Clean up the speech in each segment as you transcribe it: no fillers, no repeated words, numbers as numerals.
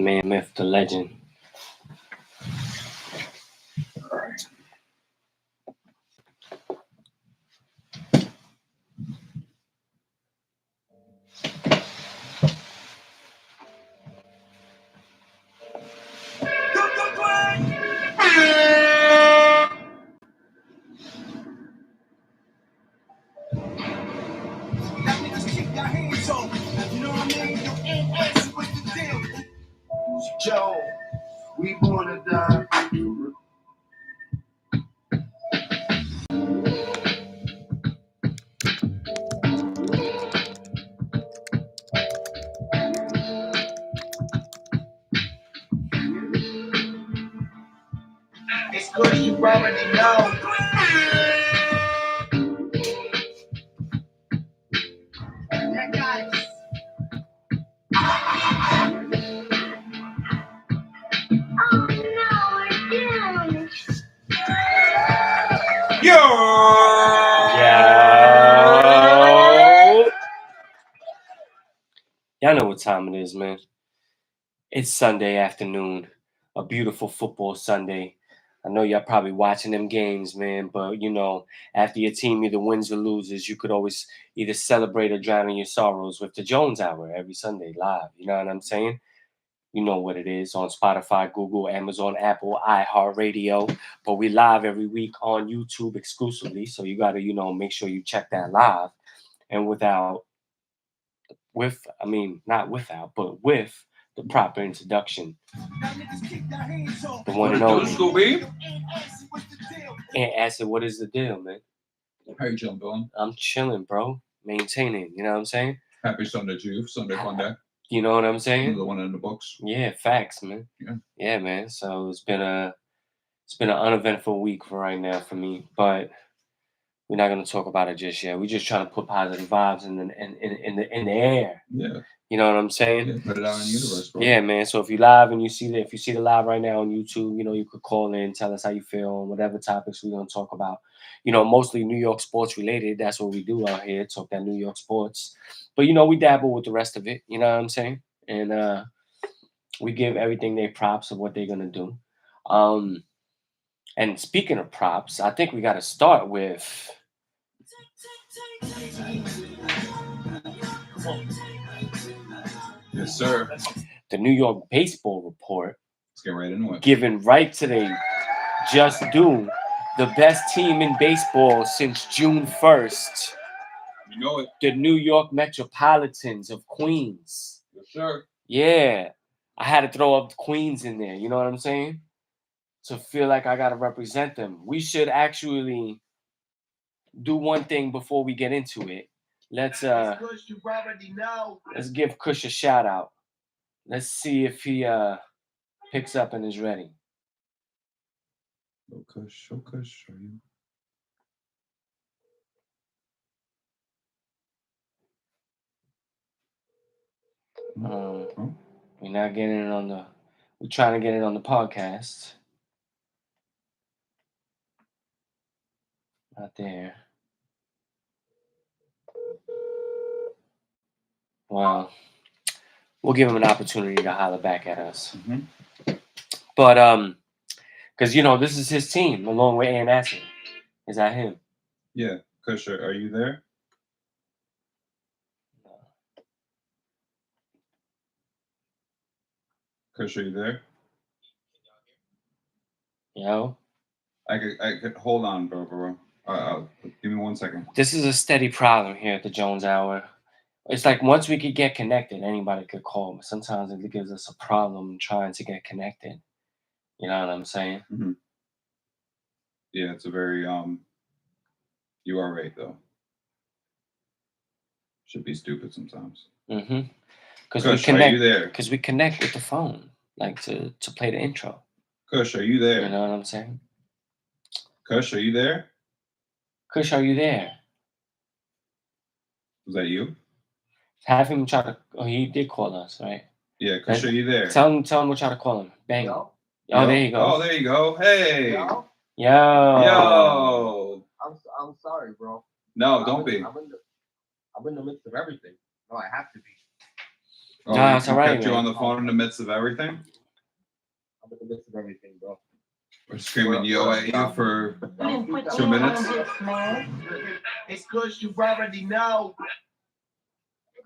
man, myth, the legend. Joe, we wanna die. It's good you already know. Yo! Y'all know what time it is, man. It's Sunday afternoon, a beautiful football Sunday. I know y'all probably watching them games, man, but you know, after your team either wins or loses, you could always either celebrate or drown in your sorrows with the Jones Hour every Sunday live. You know what I'm saying? You know what it is on Spotify, Google, Amazon, Apple, iHeartRadio. But we live every week on YouTube exclusively. So you got to, make sure you check that live. And with the proper introduction. The one and only. And Acid, what is the deal, man? How you chilling, Dylan? I'm chilling, bro. Maintaining, you know what I'm saying? Happy Sunday to you. Sunday fun day. You know what I'm saying? Another one in the books. Yeah, facts, man. Yeah, man. So it's been an uneventful week for right now for me, but we're not gonna talk about it just yet. We're just trying to put positive vibes in the air. Yeah. You know what I'm saying? Yeah, put it out in the universe, bro. Yeah, man. So if you live and if you see the live right now on YouTube, you could call in, tell us how you feel on whatever topics we're gonna talk about. Mostly New York sports related. That's what we do out here, talk that New York sports. But we dabble with the rest of it. You know what I'm saying? And we give everything their props of what they're gonna do. And speaking of props, I think we got to start with. Yes, sir. The New York Baseball Report. Let's get right into it. Giving right to the just due, the best team in baseball since June 1st. You know it. The New York Metropolitans of Queens. Yes, sir. Yeah. I had to throw up Queens in there. You know what I'm saying? To feel like I got to represent them. We should actually do one thing before we get into it. Let's give Kush a shout out. Let's see if he picks up and is ready. Kush, are you? We're not getting it on the. We're trying to get it on the podcast. Not there. Well, we'll give him an opportunity to holler back at us. Mm-hmm. But because this is his team along with Ann Acid. Is that him? Yeah, Kush, are you there? Kush, are you there? Yo. I could hold on, bro. Give me 1 second. This is a steady problem here at the Jones Hour. It's like once we could get connected, anybody could call. But sometimes it gives us a problem trying to get connected. You know what I'm saying? Mm-hmm. Yeah, it's a very You are right though. Should be stupid sometimes. Mm-hmm. Kush, are you there? Because we connect with the phone, like to play the intro. Kush, are you there? You know what I'm saying? Kush, are you there? Kush, are you there? Was that you? Have him try to. Oh, he did call us, right? Yeah, Kush, are you there? Tell him we'll try to call him. Bang. Yo. Oh, there you go. Oh, there you go. Hey. Yo. I'm sorry, bro. No, don't be. I'm in the midst of everything. No, I have to be. Oh, Nah, it's we all right, kept you man. on the phone in the midst of everything? I'm in the midst of everything, bro. We're screaming yo at you for 2 minutes. It's Kush, you already know.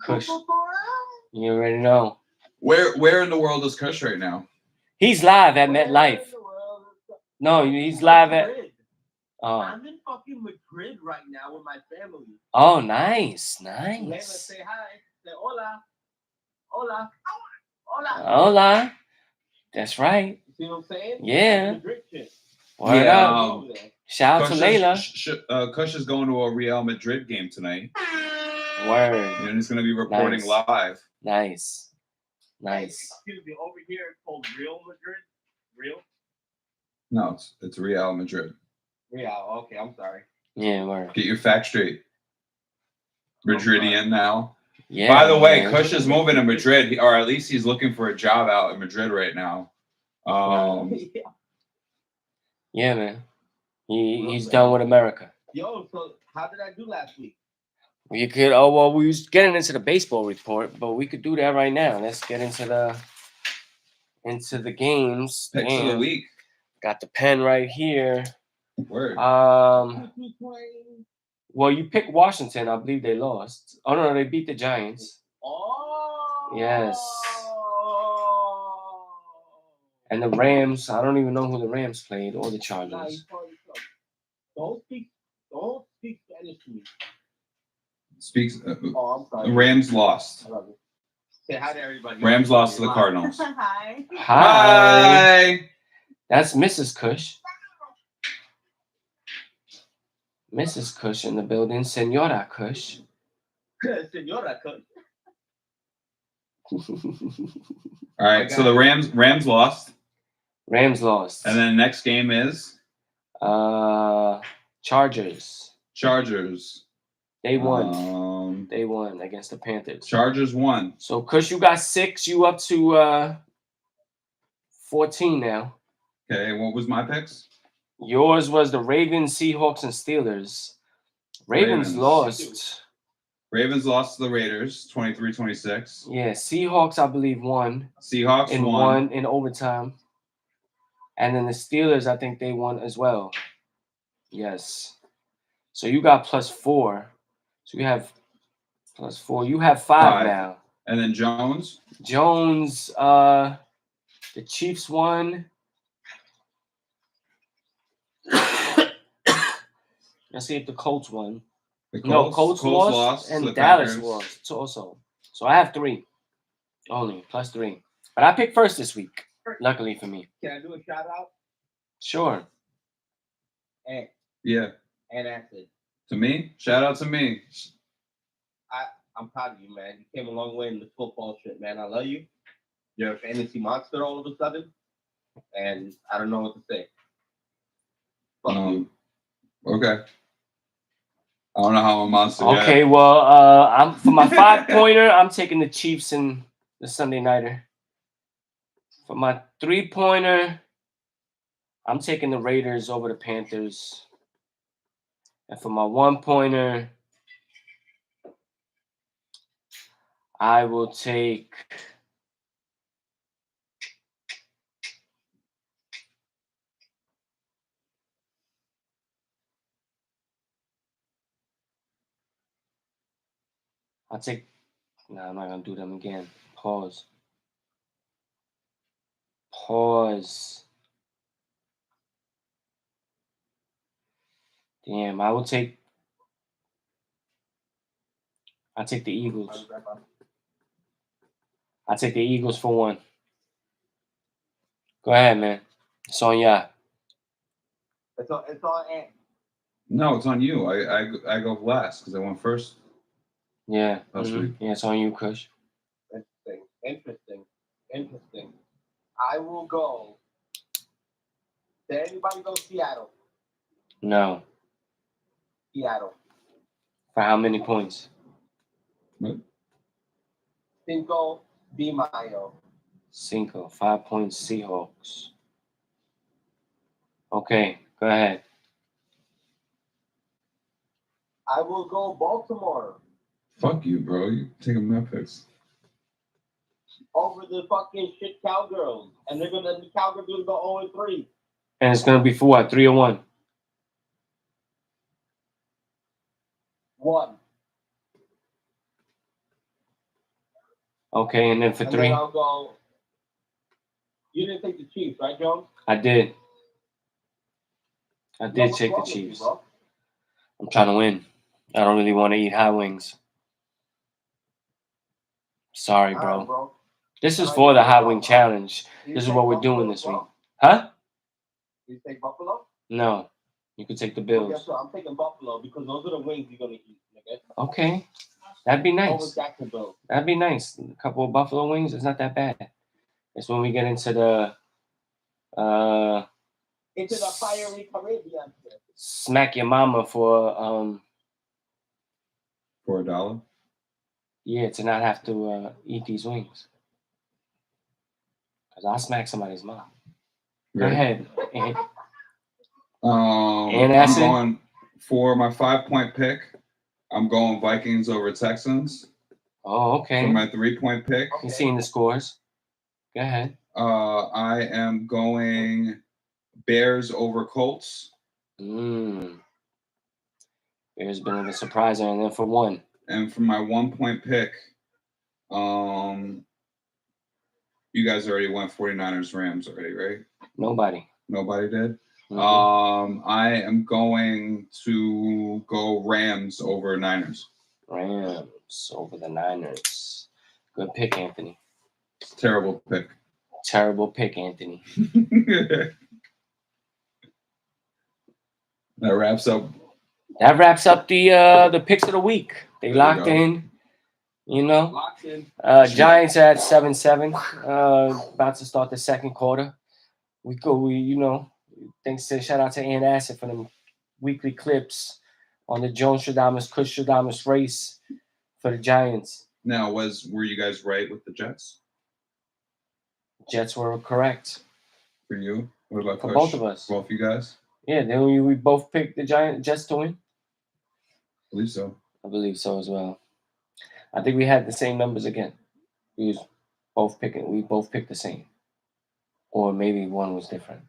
Kush. You already know. Where in the world is Kush right now? He's live at MetLife. No, he's live at. Oh. I'm in fucking Madrid right now with my family. Oh, nice, Lena, nice. say hi. Say hola. Hola. Hola. Hola. That's right. You see what I'm saying? Yeah. Madrid shit. Word Yeah, up. Shout out to Layla. Kush is going to a Real Madrid game tonight. Word. And he's going to be reporting live. Nice. Hey, excuse me, over here it's called Real Madrid. Real? No, it's Real Madrid. Real. Okay, I'm sorry. Yeah, word. Get your facts straight. Madridian now. Yeah. By the way, man. Kush is moving to Madrid, or at least he's looking for a job out in Madrid right now. Yeah, man. He's done with America. Yo, so how did I do last week? We could. Oh well, we was getting into the baseball report, but we could do that right now. Let's get into the games. Picks of the Damn. week. Got the pen right here. Word. Well, you picked Washington. I believe they lost. Oh no, they beat the Giants. Oh. Yes. And the Rams. I don't even know who the Rams played or the Chargers. Don't speak Spanish to me. Speaks. I'm sorry. The Rams lost. I love you. Say hi to everybody. Rams lost to the Cardinals. Hi. Hi. That's Mrs. Kush. Mrs. Kush in the building. Senora Kush. Senora Kush. All right, so the Rams lost. Rams lost. And then next game is Chargers. They won. They won against the Panthers. Chargers won. So Kush, you got 6. You up to 14 now. Okay, what was my picks? Yours was the Ravens, Seahawks, and Steelers. Ravens lost. Ravens lost to the Raiders, 23-26. Yeah, Seahawks, I believe, won. Seahawks won in overtime. And then the Steelers, I think they won as well. Yes. So you got +4. So you have +4. You have 5 now. And then Jones, the Chiefs won. Let's see if the Colts won. Colts lost and Dallas lost also. So I have 3 only, +3. But I picked first this week, luckily for me. Can I do a shout out? Sure. And yeah. And Acid. To me? Shout out to me. I'm proud of you, man. You came a long way in the football shit, man. I love you. You're a fantasy monster all of a sudden. And I don't know what to say. Fuck you. Okay. I don't know how I'm a monster Okay, yet. well, I'm for my 5-pointer, I'm taking the Chiefs and the Sunday Nighter. For my 3-pointer, I'm taking the Raiders over the Panthers. And for my 1-pointer, I will take no, I'm not gonna do them again. Pause. Damn, I'll take the Eagles. I'll take the Eagles for 1. Go ahead, man. It's on ya. It's on Ant. No, it's on you. I go last because I went first. Yeah. Last week. Yeah, it's on you, Kush. Interesting. I will go. Did anybody go Seattle? No. Seattle. For how many points? What? Cinco de Mayo. 5 points, Seahawks. Okay, go ahead. I will go Baltimore. Fuck you, bro. You taking my picks. over the fucking shit Cowgirls, and they're gonna the Cowgirls gonna go 0-3. And it's gonna be for what? 3-1. 1. Okay, and then for And 3, then I'll go. You didn't take the Chiefs, right, Jones? I did. I Yo, did what's take the wrong with you, Chiefs. bro? I'm trying to win. I don't really want to eat hot wings. Sorry, Alright, bro. bro. This is Alright, for you the take hot wing what, bro? challenge. You This is take what we're Buffalo doing as this week. well? Huh? You take Buffalo? No. You could take the Well, guess Bills. what? I'm taking Buffalo because those are the wings you're gonna eat, nigga. Okay. That'd be Over nice. Jacksonville. That'd be nice. A couple of buffalo wings. It's not that bad. It's when we get into the Into the fiery Caribbean. smack your mama for For $1. yeah, to not have to eat these wings. Cause I'll smack somebody's mom. Go Ready? ahead. And I'm acid? going for my 5-point pick. I'm going Vikings over Texans. Oh, okay. For my 3-point pick, You seeing the scores? Go ahead. I am going Bears over Colts. There's been a surprise, and then for 1. And for my 1-point pick, you guys already went 49ers Rams already, right? Nobody. Nobody did. Mhm. I am going to go Rams over Niners. Rams over the Niners. Good pick, Anthony. Terrible pick. Terrible pick, Anthony. That wraps up. That wraps up the picks of the week. They There you locked go. in. You know, Locked in. Giants at 7-7. About to start the second quarter. Shout out to Aunt Acid for them weekly clips on the Jones Stradamus, Kush Stradamus race for the Giants. Now, were you guys right with the Jets? Jets were correct For you? What about for Kush? both of us. Both you guys? Yeah, then we both picked the Jets to win. I believe so. I believe so as well. I think we had the same numbers again. We both picked the same. Or maybe one was different.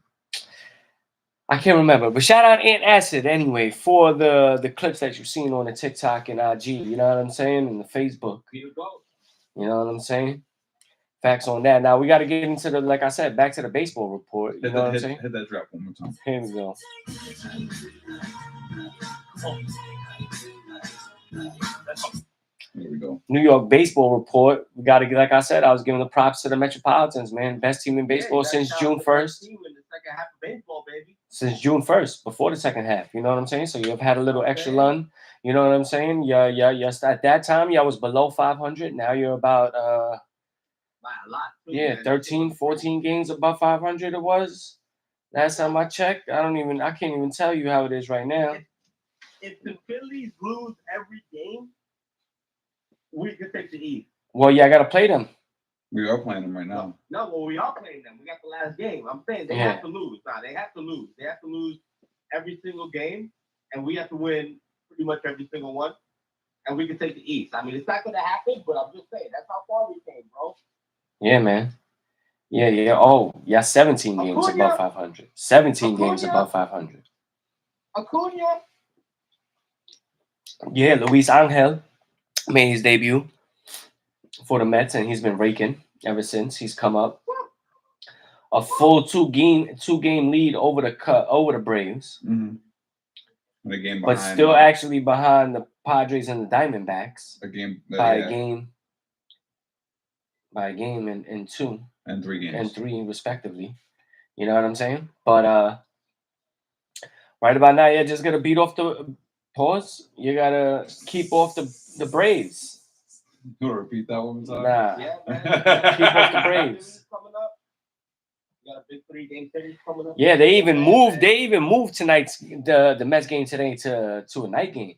I can't remember. But shout out Aunt Acid anyway for the clips that you've seen on the TikTok and IG. You know what I'm saying? And the Facebook. Here we go. You know what I'm saying? Facts on that. Now we got to get into like I said, back to the baseball report. You know what I'm saying? Hit that drop one more time. Here we go. Here we go. New York baseball report. We got to get, like I said, I was giving the props to the Metropolitans, man. Best team in baseball since June 1st. Team in the second half of baseball, baby. Since June 1st, before the second half. You know what I'm saying? So you've had a little extra run. You know what I'm saying? Yeah. At that time, y'all was below 500. Now you're about by a lot. Too, yeah, man. 13, 14 games above 500 it was. Last time I checked. I can't even tell you how it is right now. If the Phillies lose every game, we could take the East. Well, yeah, I gotta play them. We are playing them right now. No, well, we are playing them. We got the last game. I'm saying they have to lose. Nah, they have to lose. They have to lose every single game, and we have to win pretty much every single one, and we can take the East. I mean, it's not gonna happen, but I'm just saying that's how far we came, bro. Yeah, man. Yeah. Oh, yeah, 17 games above 500. 17 games above 500. Acuna. Yeah, Luis Angel made his debut for the Mets, and he's been raking ever since he's come up. A full two game lead over the Braves. Mm-hmm. A game behind, but still actually behind the Padres and the Diamondbacks. By a game and 2 and 3 games and 3 respectively. You know what I'm saying? But right about now, you're just gonna beat off the pause. You gotta keep off the Braves. You want to repeat that one more time? Nah. Yeah, man. Keep off the Braves. Coming up. You got a big 3-game series coming up. Yeah, they even moved tonight's the Mets game today to a night game.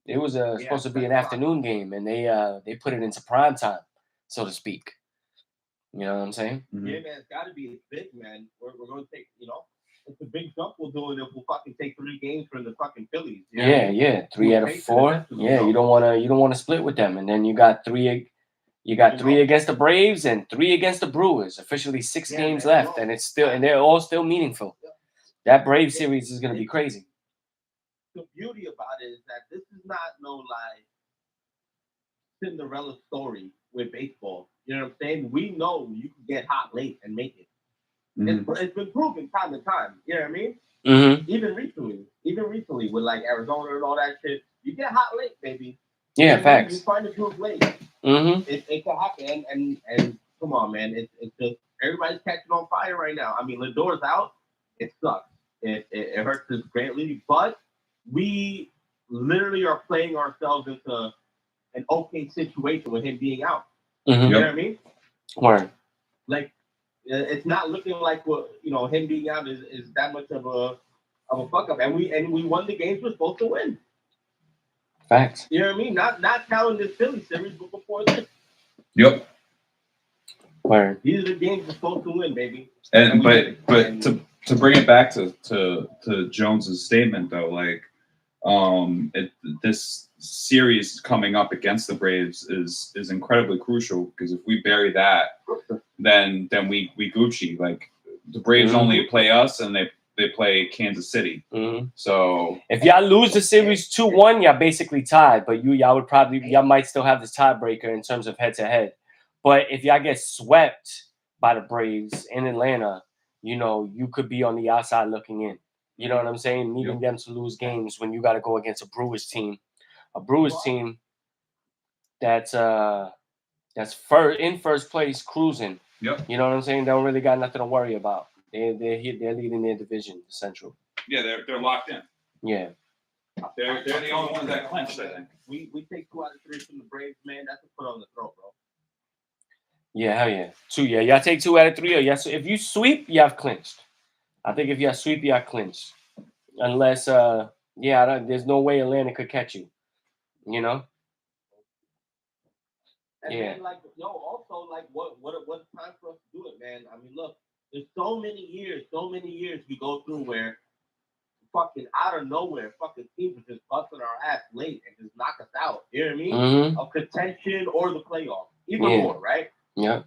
It was supposed to be an afternoon game, and they put it into prime time, so to speak. You know what I'm saying? Mm-hmm. Yeah, man, it's got to be big, man. We're going to take, it's a big jump we'll do it if we'll fucking take 3 games from the fucking Phillies. Yeah, 3 out of 4. Yeah, you don't want to split with them, and then you got 3 You got 3 against the Braves and 3 against the Brewers. Officially 6 games left, and they're all still meaningful. That Braves series is gonna be crazy. The beauty about it is that this is not no like Cinderella story with baseball. You know what I'm saying? We know you can get hot late and make it. It's been proven time and time. You know what I mean? Mm-hmm. Even recently with like Arizona and all that shit, you get hot late, baby. Yeah, you facts. You find a group late. Mm-hmm. It can happen, and come on, man. It's just everybody's catching on fire right now. I mean, Lindor's out. It sucks. It hurts us greatly, but we literally are playing ourselves into an okay situation with him being out. Mm-hmm. You know what I mean? Word. Like, it's not looking like him being out is that much of a fuck up, and we won the games we're supposed to win. Facts. You know what I mean? Not counting this Philly series, but before this. Yep. Word. These are the games we're supposed to win, baby. And but to bring it back to Jones's statement though, like this series coming up against the Braves is incredibly crucial, because if we bury that, then we Gucci. Like the Braves only play us, and they play Kansas City. Mm-hmm. So if y'all lose the series 2-1, y'all basically tied. But y'all might still have the tiebreaker in terms of head to head. But if y'all get swept by the Braves in Atlanta, you could be on the outside looking in. You know what I'm saying? Needing them to lose games when you got to go against a Brewers team that's in first place cruising. Yep. You know what I'm saying? They don't really got nothing to worry about. They're leading their division, the Central. Yeah, they're locked in. Yeah. They're the only ones that clinched, I think. We take 2 out of 3 from the Braves, man. That's a foot on the throat, bro. Yeah, hell yeah. 2, yeah. Y'all take 2 out of 3. Or yes, if you sweep, you have clinched. I think if y'all sweep, you have clinched. Unless, there's no way Atlanta could catch you. You know? And then, also, what time for us to do it, man? I mean, look, there's so many years we go through where fucking out of nowhere, fucking teams are just busting our ass late and just knock us out. You know what I mean? Mm-hmm. Of contention or the playoff. Even more, right? Yeah.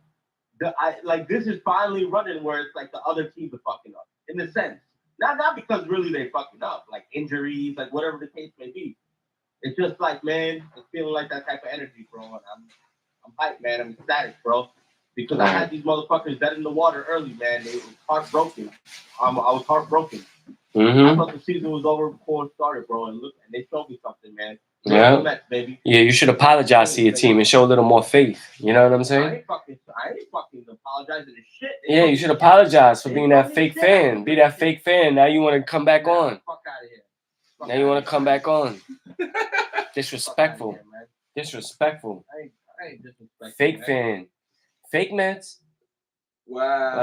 This is finally running where it's like the other teams are fucking up, in a sense. Not because really they fucking up, like injuries, like whatever the case may be. It's just like, man, it's feeling like that type of energy, bro. And I'm hyped, man. I'm ecstatic, bro. Because I had these motherfuckers dead in the water early, man. They were heartbroken. I was heartbroken. Mm-hmm. I thought the season was over before it started, bro. And they showed me something, man. Yeah. Mets, baby. Yeah, you should apologize to your team and show a little more faith. You know what I'm saying? I ain't fucking apologizing to shit. Yeah, you should apologize for being that fake fan. Be that fake fan. Now you want to come back on. Fuck out of here. Now you want to come back on. Disrespectful. Here, man. Disrespectful. I ain't disrespectful. Fake man. fan. Fake Mets. Wow.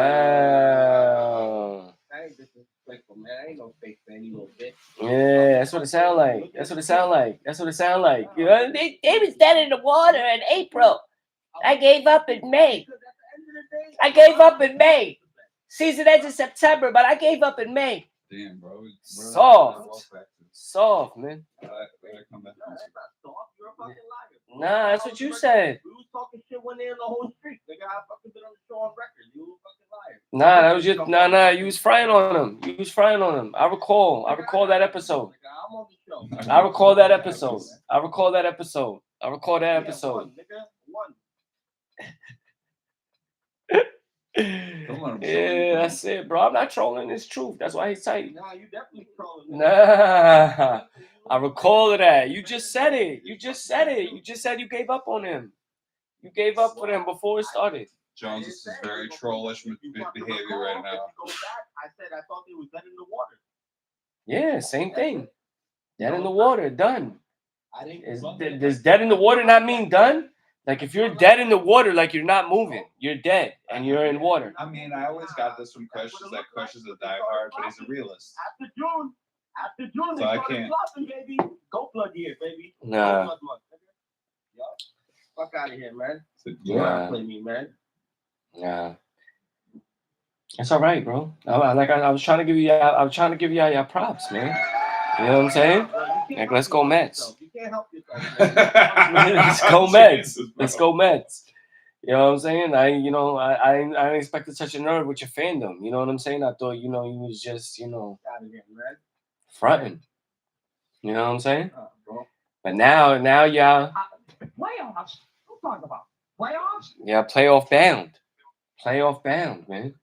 I ain't disrespectful, man. I ain't no fake fan, you little bitch. Yeah, that's what it sound like. That's what it sound like. You know, they was dead in the water in April. I gave up in May. Season ends in September, but I gave up in May. Damn, bro. Soft, man. That's not soft. You're a fucking liar. Nah, that's what you said. We was talking shit when they in the whole street. Nigga, I fucking been on the show on record. You a fucking liar. Nah, that was just you was frying on them. I recall that episode. I'm on the show. I recall that episode. Nigga, one. Yeah, that's it, bro. I'm not trolling. It's truth. That's why he's tight. Nah, you definitely trolling. Nah, I recall that. You just said it. You said you gave up on him. You gave up for them before it started. Jones, this is very trollish behavior right now. I said I thought they was dead in the water. Yeah, same thing. Dead in the water, done. Does dead in the water not mean done? Like if you're dead in the water, like you're not moving, you're dead and you're in water. I mean, I always got this from Kush, is that Kush is a diehard, but he's a realist. After June, so they I started can't. flopping, baby. Go blood year, baby. Nah. Go blood month, nigga. Yo, fuck out of here, man. Yeah. Play me, man. Yeah. It's all right, bro. I was trying to give you your props, man. You know what I'm saying? Like, let's go Mets. You can't help yourself. Let's go Mets. Let's go Mets. You know what I'm saying? I didn't expect to touch a nerve with your fandom. You know what I'm saying? I thought, you was just, Out of here, man. fronting. You know what I'm saying? Bro. But now y'all, Playoffs? Don't talk about playoffs. yeah, playoff bound, man.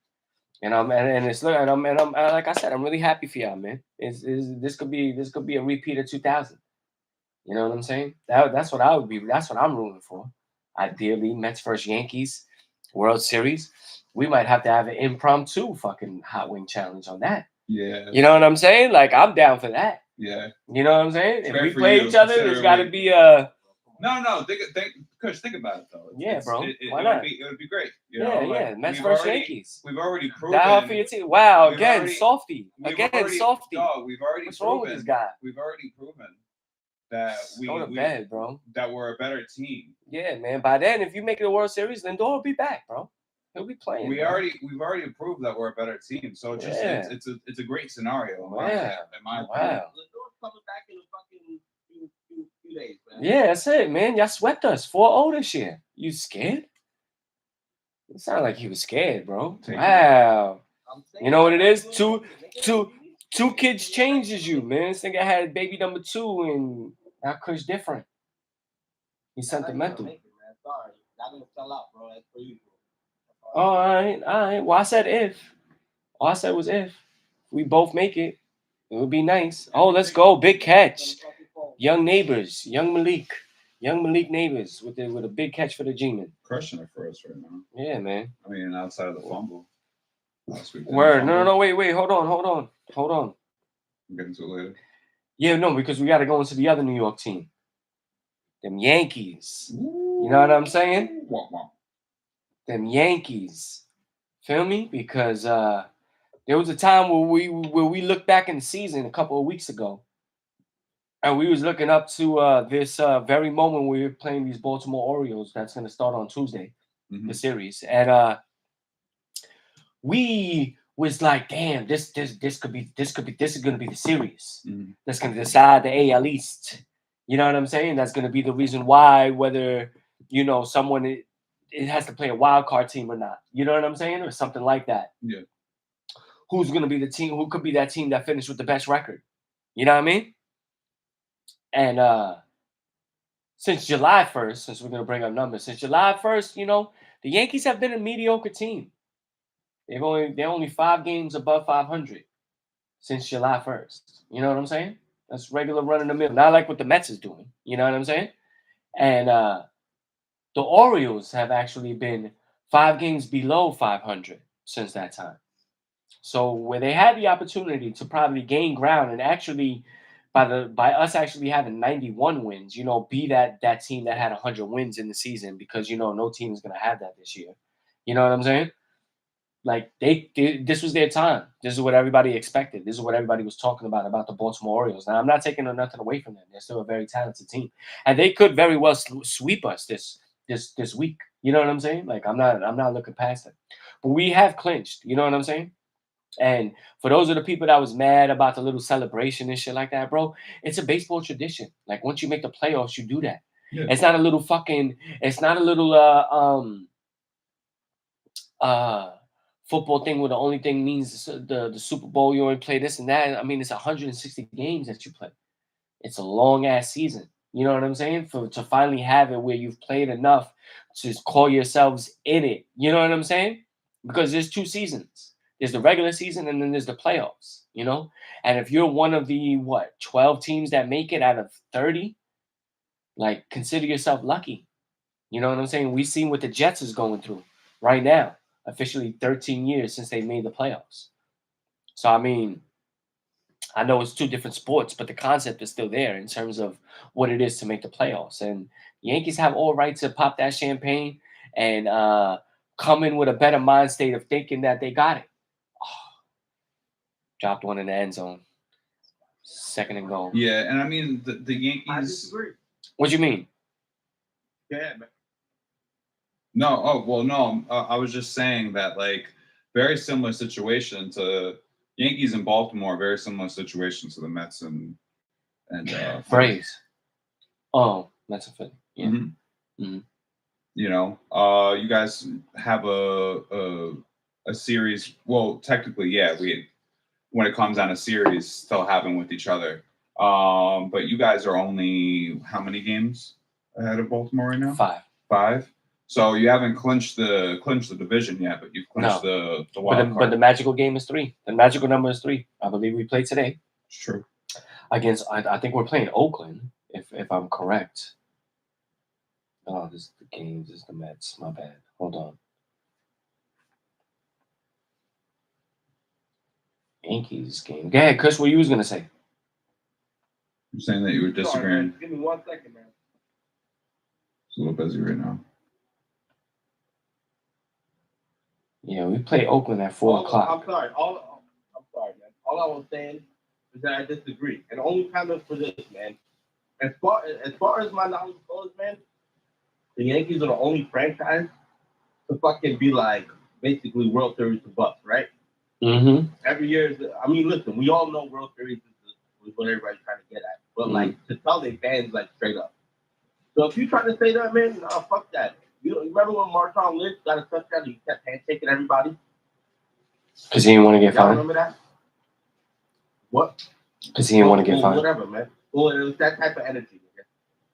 And it's look, and I'm like I said, I'm really happy for y'all, man. This could be a repeat of 2000. You know what I'm saying? That's what I would be. That's what I'm rooting for. Ideally, Mets versus Yankees, World Series. We might have to have an impromptu fucking hot wing challenge on that. Yeah. You know what I'm saying? Like I'm down for that. Yeah. You know what I'm saying? If Great we for play you, each other, there's got to considering be a. No. Kush, think about it though. Yeah, bro. Why it not? would be great. Mets versus Yankees. We've already proven. That hard for your team. Wow, we've again, already- softy. we've Again, already- softy. No, we've already What's proven. wrong with this guy? We've already proven that Go to bed, bro. that we're a better team. Yeah, man. By then, if you make it a World Series, Lindor will be back, bro. He'll be playing. We've already proved that we're a better team. So it's just Yeah. it's a great scenario. In my opinion. Wow. Lindor's coming back in a fucking few days, man. Yeah, that's it, man. Y'all swept us 4-0 this year. You scared? It sounded like he was scared, bro. Take it. Wow. I'm saying, You know what it is? Lindor, Two kids changes you, man. This nigga had baby number 2, and now Kush different. He's sentimental. Make it, man. Sorry, y'all gonna sell out, bro. That's per usual. Oh, all right. Well, I said if. All I said was if. We both make it, it would be nice. Oh, let's go. Big catch. Young neighbors. Young Malik neighbors with a big catch for the G-Man. Crushing it for us right now. Yeah, man. I mean, outside of the fumble. Last week. Word. No. Wait. Hold on. We'll get into it later. Yeah, no, because we got to go into the other New York team. Them Yankees. You know what I'm saying? Wah. Them Yankees. Feel me? Because there was a time where we looked back in the season a couple of weeks ago, and we was looking up to this very moment where we were playing these Baltimore Orioles. That's going to start on Tuesday, the series, and we was like, damn, this is going to be the series that's going to decide the AL East. You know what I'm saying? That's going to be the reason why whether someone it has to play a wild card team or not. You know what I'm saying, or something like that. Yeah. Who's going to be the team? Who could be that team that finished with the best record? You know what I mean? And since July 1st, since we're going to bring up numbers, since July 1st, the Yankees have been a mediocre team. They're only 5 games above 500 since July 1st. You know what I'm saying? That's regular run in the middle. Not like what the Mets is doing. You know what I'm saying? And the Orioles have actually been 5 games below 500 since that time. So where they had the opportunity to probably gain ground and actually by us actually having 91 wins, be that team that had 100 wins in the season, because no team is going to have that this year. You know what I'm saying? Like this was their time. This is what everybody expected. This is what everybody was talking about the Baltimore Orioles. Now I'm not taking nothing away from them. They're still a very talented team, and they could very well sweep us this week. You know what I'm saying? Like I'm not looking past it, but we have clinched. You know what I'm saying? And for those of the people that was mad about the little celebration and shit like that, bro, it's a baseball tradition. Like once you make the playoffs, you do that. Yeah. It's not a little football thing where the only thing means the Super Bowl, you only play this and that. I mean, it's 160 games that you play. It's a long ass season. You know what I'm saying? To finally have it where you've played enough to call yourselves in it. You know what I'm saying? Because there's 2 seasons. There's the regular season and then there's the playoffs, And if you're one of the 12 teams that make it out of 30, like consider yourself lucky. You know what I'm saying? We've seen what the Jets is going through right now. Officially 13 years since they made the playoffs. So I mean, I know it's 2 different sports, but the concept is still there in terms of what it is to make the playoffs. And Yankees have all right to pop that champagne and come in with a better mind state of thinking that they got it. Dropped one in the end zone. 2nd and goal. Yeah, and I mean the Yankees. I disagree. What do you mean? Yeah, man. No, I was just saying that like very similar situation to Yankees in Baltimore, very similar situation to the Mets and Braves. Oh, Mets and Philly. Yeah. Mm-hmm. Mm-hmm. You know, you guys have a series. Well, technically, yeah, we when it comes down to series, still having with each other. But you guys are only how many games ahead of Baltimore right now? 5. 5. So you haven't clinched the division yet, but you've clinched the wild card. But the magical game is 3. The magical number is 3. I believe we played today It's true. against. I think we're playing Oakland, if I'm correct. Oh, this is the games. This is the Mets. My bad. Hold on. Yankees game. Go ahead, Kush. What you was gonna say? You're saying that you were Sorry, disagreeing. man. Give me 1 second, man. It's a little busy right now. Yeah, we play Oakland at 4:00. I'm sorry. I'm sorry, man. All I was saying is that I disagree. And only comment for this, man. As far as my knowledge goes, man, the Yankees are the only franchise to fucking be like basically World Series to bust, right? Mm-hmm. Every year, I mean, listen, we all know World Series is what everybody's trying to get at, but like to tell their fans like straight up. So if you try to say that, man, nah, fuck that. You remember when Marshawn Lynch got a touchdown and he kept handshaking everybody? Because he didn't want to get Y'all fined. remember that? What? Because he didn't want to get fined. Whatever, man. Well, it was that type of energy. Nigga.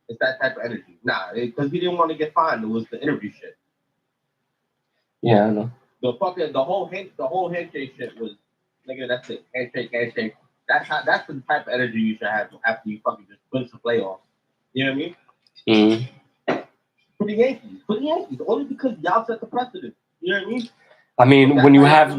It's that type of energy. Nah, because he didn't want to get fined. It was the interview shit. Yeah, I know. The whole handshake shit was, nigga, that's it. Handshake. That's the type of energy you should have after you fucking just punch the playoff. You know what I mean? Mm-hmm. For the Yankees. Only because y'all set the precedent. You know what I mean? I mean, when you have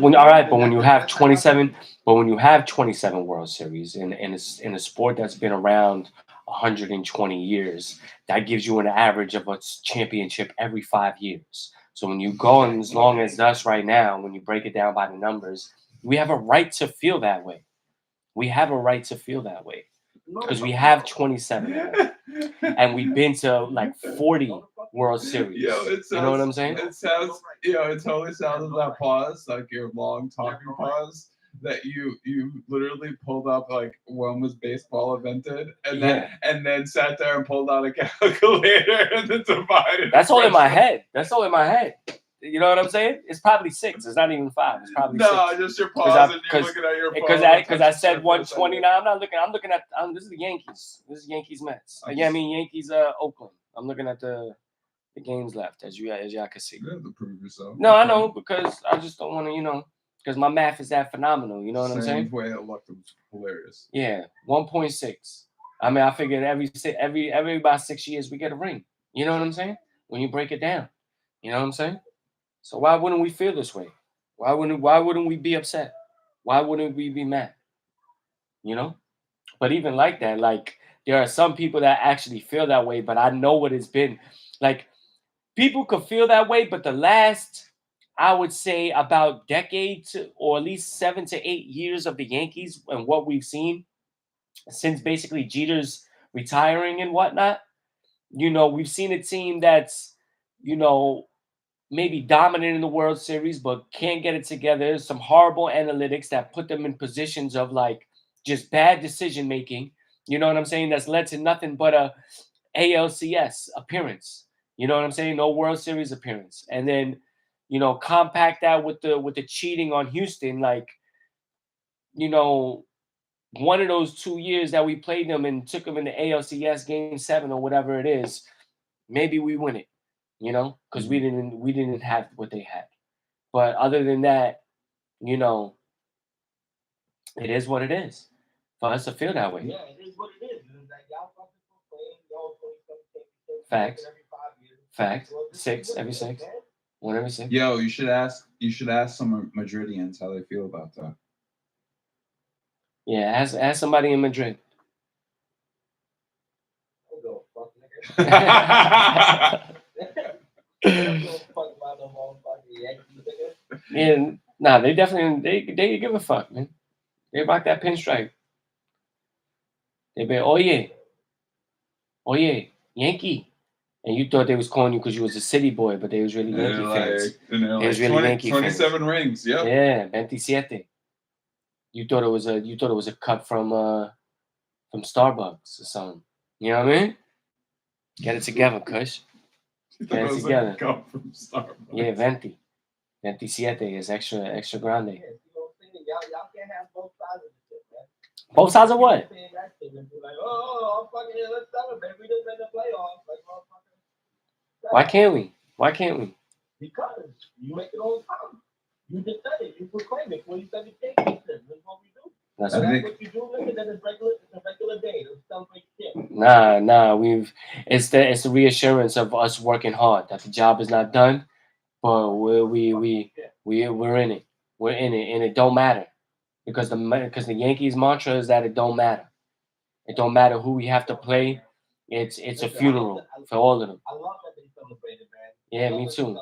27, when you have 27 World Series in a sport that's been around 120 years, that gives you an average of a championship every 5 years. So when you go in as long as us right now, when you break it down by the numbers, we have a right to feel that way. We have a right to feel that way because we have 27 of them. And we've been to like 40 World Series. Yo, it sounds, you know what I'm saying? It sounds, it totally sounds like that pause, like your long talking pause, that you literally pulled up like when was baseball invented, and then sat there and pulled out a calculator and then divided. That's all in my head. You know what I'm saying? It's probably 6. It's not even 5. It's probably 6. No, just your pause and you're looking at your phone. Because I said 129. I'm looking at this is the Yankees. This is Yankees Mets. Yankees Oakland. I'm looking at the games left as y'all can see. You have to prove yourself. No, I know, because I just don't want to, because my math is that phenomenal. You know what I'm saying? Same way it looked, it was hilarious. Yeah, 1.6. I mean, I figured every about 6 years we get a ring. You know what I'm saying? When you break it down, you know what I'm saying? So why wouldn't we feel this way? Why wouldn't we be upset? Why wouldn't we be mad? You know? But even like that, like there are some people that actually feel that way, but I know what it's been. Like people could feel that way, but the last, I would say about decade or at least 7 to 8 years of the Yankees and what we've seen since basically Jeter's retiring and whatnot, we've seen a team that's, maybe dominant in the World Series, but can't get it together. Some horrible analytics that put them in positions of like just bad decision making. You know what I'm saying? That's led to nothing but a ALCS appearance. You know what I'm saying? No World Series appearance. And then, compact that with the cheating on Houston, like, one of those 2 years that we played them and took them in the ALCS Game 7 or whatever it is, maybe we win it. Because we didn't have what they had. But other than that, it is what it is. For us to feel that way. Yeah, it is what it is. Like, y'all fucking playing, y'all Facts. every 5 years. Facts. 6 every 6. 1 every 6. Yo, you should ask some Madridians how they feel about that. Yeah, ask somebody in Madrid. Yeah, nah, they definitely they give a fuck, man. They rock that pinstripe. They be oye, Yankee, and you thought they was calling you because you was a city boy, but they was really Yankee fans. And they're They was really 20, Yankee 27 fans. rings. Yep. Yeah, 27. You thought it was a cut from Starbucks or something. You know what I mean? Get it together, Kush. Get it Those together. come from Starbucks. Yeah, 27 is extra grande. Yeah, you know what I'm saying? Y'all can't have both sides of the shit, man. Both sides of what? Saying that shit and be like, oh, fucking yeah, let's celebrate. We just made the playoffs. Like, motherfucker. Why can't we? Why can't we? Because you make it all the time. You just said it. You proclaim it. 27 championship. This is what we do. That's That's what, what you do. Listen, that it's a regular day. Let's celebrate shit. nah. It's the reassurance of us working hard that the job is not done, but we're in it. We're in it, and it don't matter because the Yankees mantra is that it don't matter. It don't matter who we have to play. It's a funeral for all of them. I love that they celebrated, man. Yeah, me too.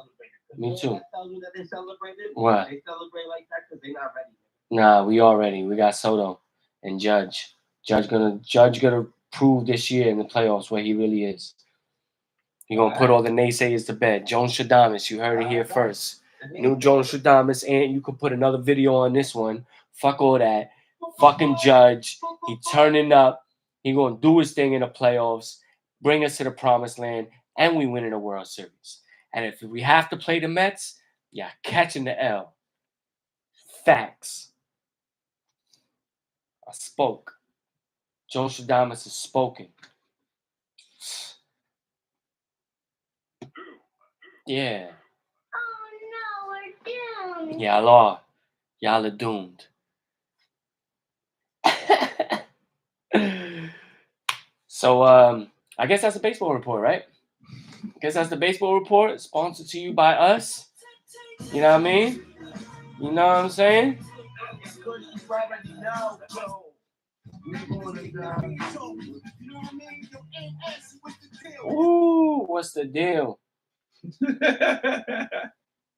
Me too. I tell you that they celebrated. What? They celebrate like that because they're not ready. Nah, we all ready. We got Soto and Judge. Judge gonna prove this year in the playoffs what he really is. He gonna put all the naysayers to bed. Jones Stradamus, you heard it here first. New Jones Stradamus, and you could put another video on this one. Fuck all that. Fucking Judge. He turning up. He gonna do his thing in the playoffs, bring us to the promised land, and we win in the World Series. And if we have to play the Mets, yeah, catching the L. Facts. I spoke. Jones Stradamus has spoken. Yeah. Oh no, we're doomed. Y'all are doomed. So I guess that's the baseball report, right? I guess that's the baseball report, sponsored to you by us. You know what I mean? You know what I'm saying? Ooh, what's the deal?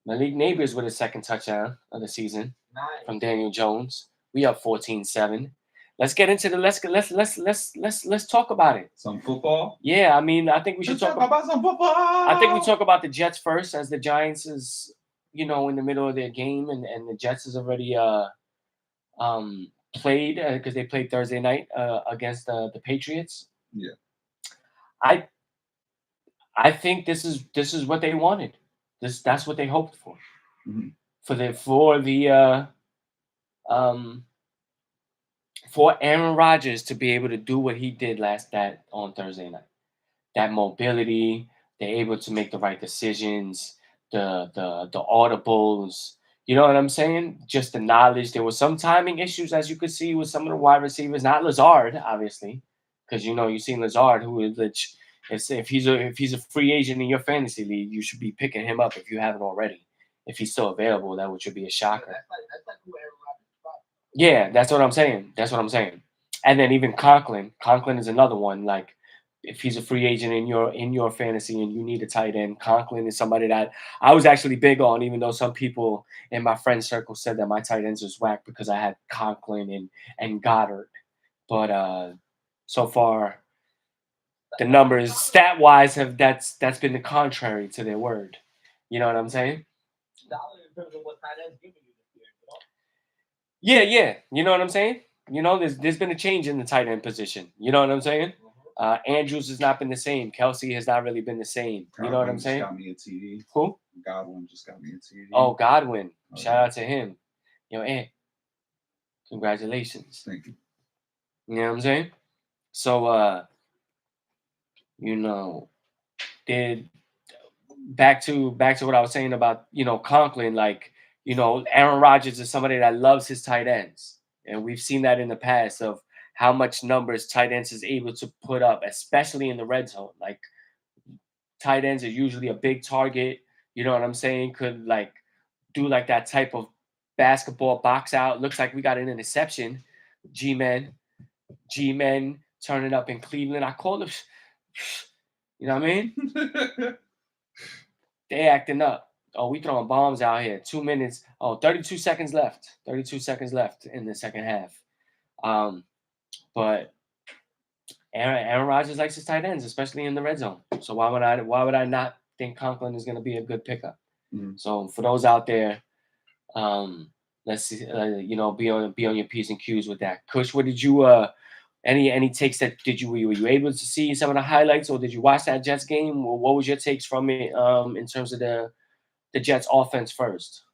Malik Neighbors with a second touchdown of the season from Daniel Jones. We up 14-7. Let's get into the let's talk about it. Some football. Yeah, I mean, I think we should Let's talk about some football. I think we talk about the Jets first, as the Giants is, in the middle of their game, and the Jets has already played because they played Thursday night against the Patriots. Yeah. I think this is what they wanted. That's what they hoped for. Mm-hmm. For Aaron Rodgers to be able to do what he did on Thursday night. That mobility, they're able to make the right decisions, the audibles, you know what I'm saying? Just the knowledge. There was some timing issues, as you could see, with some of the wide receivers. Not Lazard, obviously, because you've seen Lazard, who is if he's a free agent in your fantasy league, you should be picking him up if you haven't already. If he's still available, that should be a shocker. That's like who Aaron Rodgers is. Yeah, that's what I'm saying. And then even Conklin is another one. Like, if he's a free agent in your fantasy and you need a tight end, Conklin is somebody that I was actually big on, even though some people in my friend circle said that my tight ends was whack because I had Conklin and Goddard. But so far, the numbers stat-wise that's been the contrary to their word. You know what I'm saying? Solid in terms of what tight ends giving you this year, Yeah. You know what I'm saying? There's been a change in the tight end position. You know what I'm saying? Andrews has not been the same. Kelsey has not really been the same. You know what I'm saying? Got me a TD. Who? Godwin just got me a TD. Oh, Godwin. Okay. Shout out to him. Congratulations. Thank you. You know what I'm saying? So, back to what I was saying about, Conklin, like, Aaron Rodgers is somebody that loves his tight ends. And we've seen that in the past of how much numbers tight ends is able to put up, especially in the red zone. Like, tight ends are usually a big target. You know what I'm saying? Could like do like that type of basketball box out. Looks like we got an interception. G-Men turning up in Cleveland. I call them, you know what I mean? They acting up. Oh, we throwing bombs out here. 2 minutes. 32 seconds left. 32 seconds left in the second half. But Aaron Rodgers likes his tight ends, especially in the red zone. So why would I not think Conklin is going to be a good pickup? Mm-hmm. So for those out there, let's see, be on your P's and Q's with that. Kush, what did you Any takes that were you able to see some of the highlights, or did you watch that Jets game? Or what was your takes from it in terms of the Jets offense first?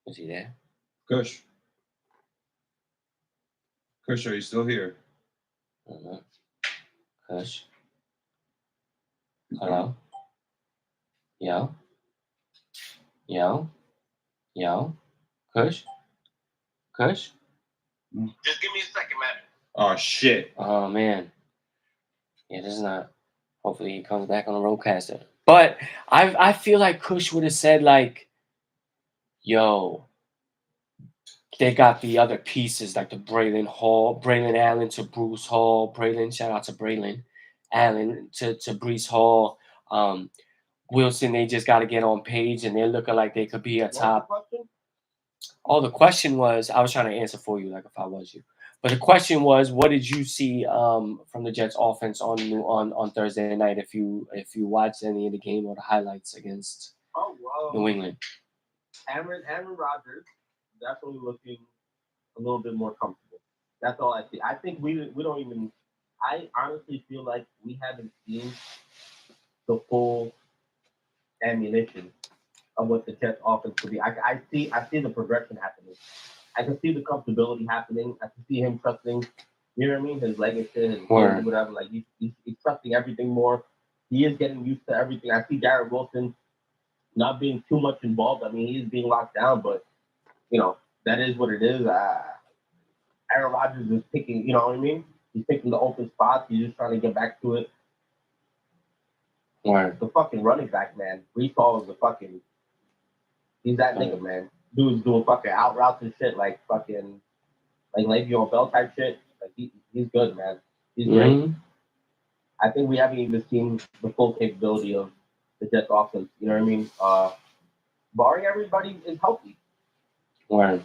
Was he there? Kush. Kush, are you still here? Kush. Hello? Yo? Yo? Yo? Kush? Kush? Just give me a second, man. Oh shit. Oh man. Yeah, this is not. Hopefully he comes back on the roadcaster. But I feel like Kush would have said like, yo, they got the other pieces like the Braylon Allen to Bruce Hall, shout out to Braylon Allen to Brees Hall. Wilson, they just got to get on page, and they're looking like they could be a top. Oh, the question was, I was trying to answer for you, like if I was you. But the question was, what did you see from the Jets offense on Thursday night? If you watched any of the game or the highlights against New England, Aaron Rodgers definitely looking a little bit more comfortable. That's all I see. I think we don't even. I honestly feel like we haven't seen the full ammunition of what the Jets offense could be. I see the progression happening. I can see the comfortability happening. I can see him trusting, you know what I mean, his leg and shit, his Word. whatever. Like he's trusting everything more. He is getting used to everything. I see Garrett Wilson not being too much involved. I mean, he's being locked down, but you know that is what it is. Aaron Rodgers is picking, you know what I mean? He's picking the open spots. He's just trying to get back to it. Word. The fucking running back, man. Brees Hall is the fucking. He's that nigga, man. Dude's doing fucking out routes and shit, like fucking, like Le'Veon Bell type shit. Like he's good, man. He's great. Mhm. I think we haven't even seen the full capability of the Jets offense. You know what I mean? Barring everybody is healthy, Word.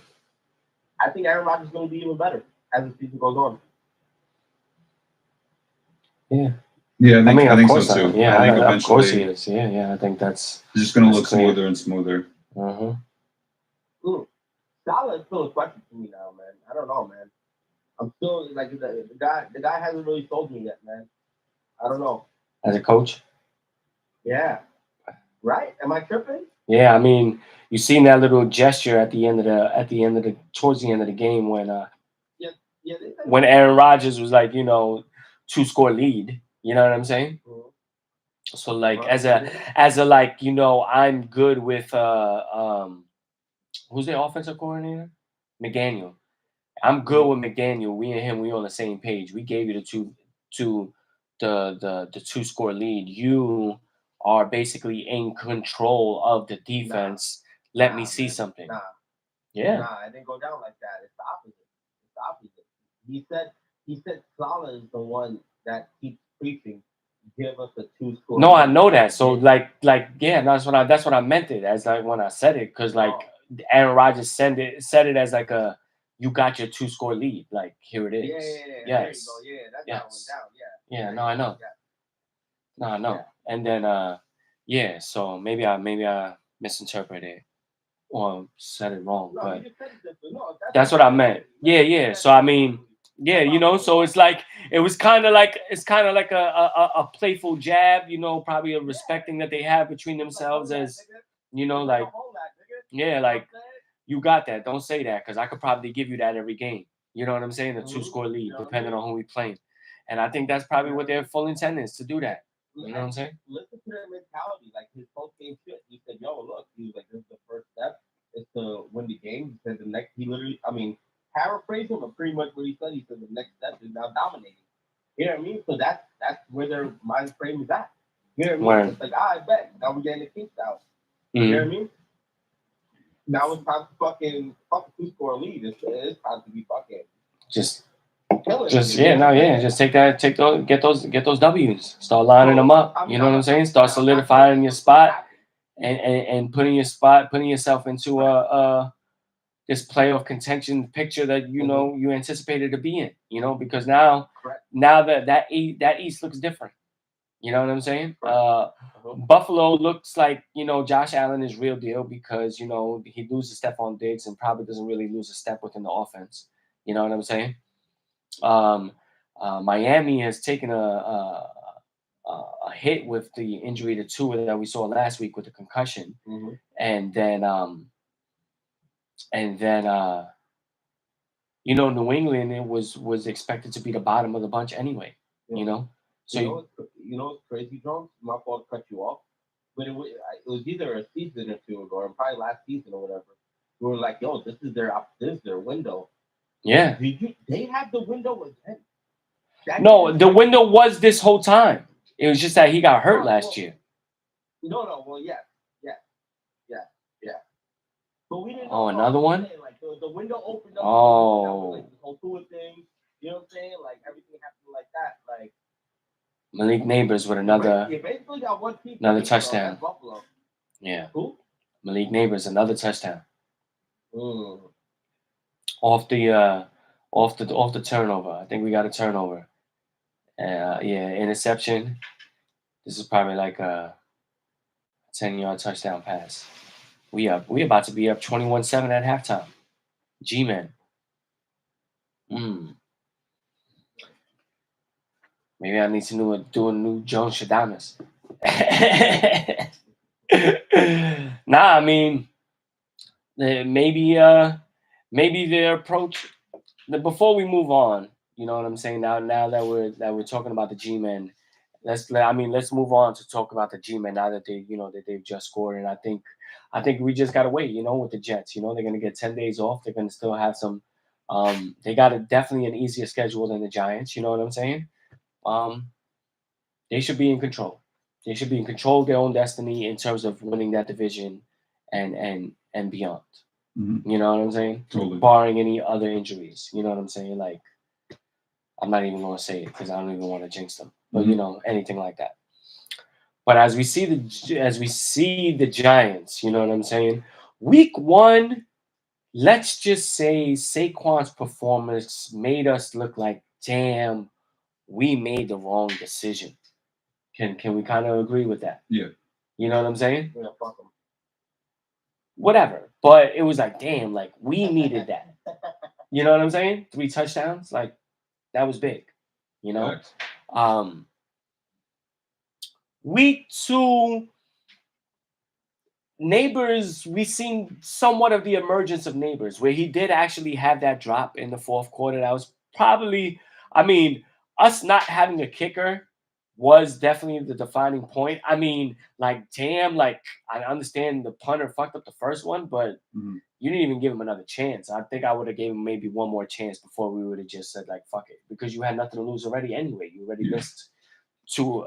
I think Aaron Rodgers is going to be even better as the season goes on. Yeah. Yeah, I think of so course too. Yeah, I think of course he eventually is. Yeah. I think that's. it's just gonna That's look clear. smoother and smoother. Salah is still a question for me now, man. I don't know, man. I'm still like the guy hasn't really sold me yet, man. I don't know. As a coach. Yeah. Right? Am I tripping? Yeah, I mean, you seen that little gesture at the end of towards the end of the game when when Aaron Rodgers was like, 2-score lead. You know what I'm saying? Mhm. So like as a like, I'm good with who's the offensive coordinator? McDaniel. I'm good with McDaniel. We and him, we on the same page. We gave you the 2-score lead. You are basically in control of the defense. Let me see something. Yeah. Nah, it didn't go down like that. It's the opposite. It's the opposite. He said Salah is the one that keeps preaching. Give us a 2-score. No, I know that. So yeah, that's what I meant it as like when I said it, because like Aaron Rodgers said it as like a you got your 2-score lead. Like here it is. Yeah. Yes. There you go. Yeah, that's how it went down. Yeah. Yeah, no, I know. Yeah. No, I know. Yeah. And then yeah, so maybe I misinterpreted it or said it wrong, No, but you just said it differently. No, that's what I meant. Yeah. So I mean, yeah, so it's like it was kind of like a playful jab, probably a respecting that they have between themselves as like like you got that. Don't say that because I could probably give you that every game. You know what I'm saying? A 2-score lead, depending on who we playing. And I think that's probably what their full intent is to do that. You know what I'm saying? Listen to their mentality, like his post game shit. He said, "Yo, look," he was like, "This is the first step is to win the game." He said, "The next," he literally, I mean, paraphrase him, but pretty much what he said. He said, "The next step is now dominating." You know what I mean? So that's where their mind frame is at. You know what I mean? It's like, I bet now we're getting the kinks out. You know what I mean? Now it's time to fucking 2-score lead. It's time to be fucking just get those W's. Start lining them up. You know what I'm saying? Start solidifying your spot and putting yourself into this playoff contention picture that you anticipated to be in. Because now that East looks different. You know what I'm saying? Buffalo looks like, Josh Allen is real deal because, he loses Stephon Diggs and probably doesn't really lose a step within the offense. You know what I'm saying? Um, Miami has taken a hit with the injury to Tua that we saw last week with the concussion, Mhm. and then and then New England it was expected to be the bottom of the bunch anyway. Yeah. You know, so You know what's crazy, Jones? My fault to cut you off, but it was either a season or two ago, or probably last season or whatever. We were like, "Yo, this is their window." yeah. They have the window again. That No, is the like, window was this whole time. It was just that he got hurt last year. no. Well, yeah, yeah, yeah. But we didn't Oh, know. another I'm one? saying, like the window opened up. Oh. Like this whole Tua thing. You know what I'm saying? Like everything happened like that. Like Malik Neighbors with you basically got one team. another That's touchdown. Buffalo. Yeah. Who? Malik Neighbors another touchdown Mm. off the off the turnover. I think we got a turnover. Yeah, interception. This is probably like a 10-yard touchdown pass. We about to be up 21-7 at halftime. G-Man. Maybe I need to do a new Jones Shadamas. Nah, I mean, maybe maybe their approach. Before we move on, you know what I'm saying. Now that we're talking about the G-men, let's move on to talk about the G-men now that that they've just scored, and I think we just gotta wait. With the Jets, they're gonna get 10 days off. They're gonna still have some. They got definitely an easier schedule than the Giants. You know what I'm saying? Um, they should be in control. They should be in control of their own destiny in terms of winning that division and beyond. Mhm. You know what I'm saying? Totally. Barring any other injuries. You know what I'm saying? Like, I'm not even going to say it because I don't even want to jinx them. But anything like that. But as we see the Giants, you know what I'm saying? Week 1, let's just say Saquon's performance made us look like, damn, we made the wrong decision. Can we kind of agree with that? Yeah. You know what I'm saying? Yeah, fuck 'em. Whatever. But it was like, damn, like we needed that. You know what I'm saying? 3 touchdowns, like that was big. You know? Facts. Week 2, Neighbors, we seen somewhat of the emergence of Neighbors, where he did actually have that drop in the fourth quarter. That was probably, I mean, us not having a kicker was definitely the defining point. I mean, like, damn, like, I understand the punter fucked up the first one, but Mhm. you didn't even give him another chance. I think I would have gave him maybe one more chance before we would have just said, like, fuck it, because you had nothing to lose already anyway. You already missed two.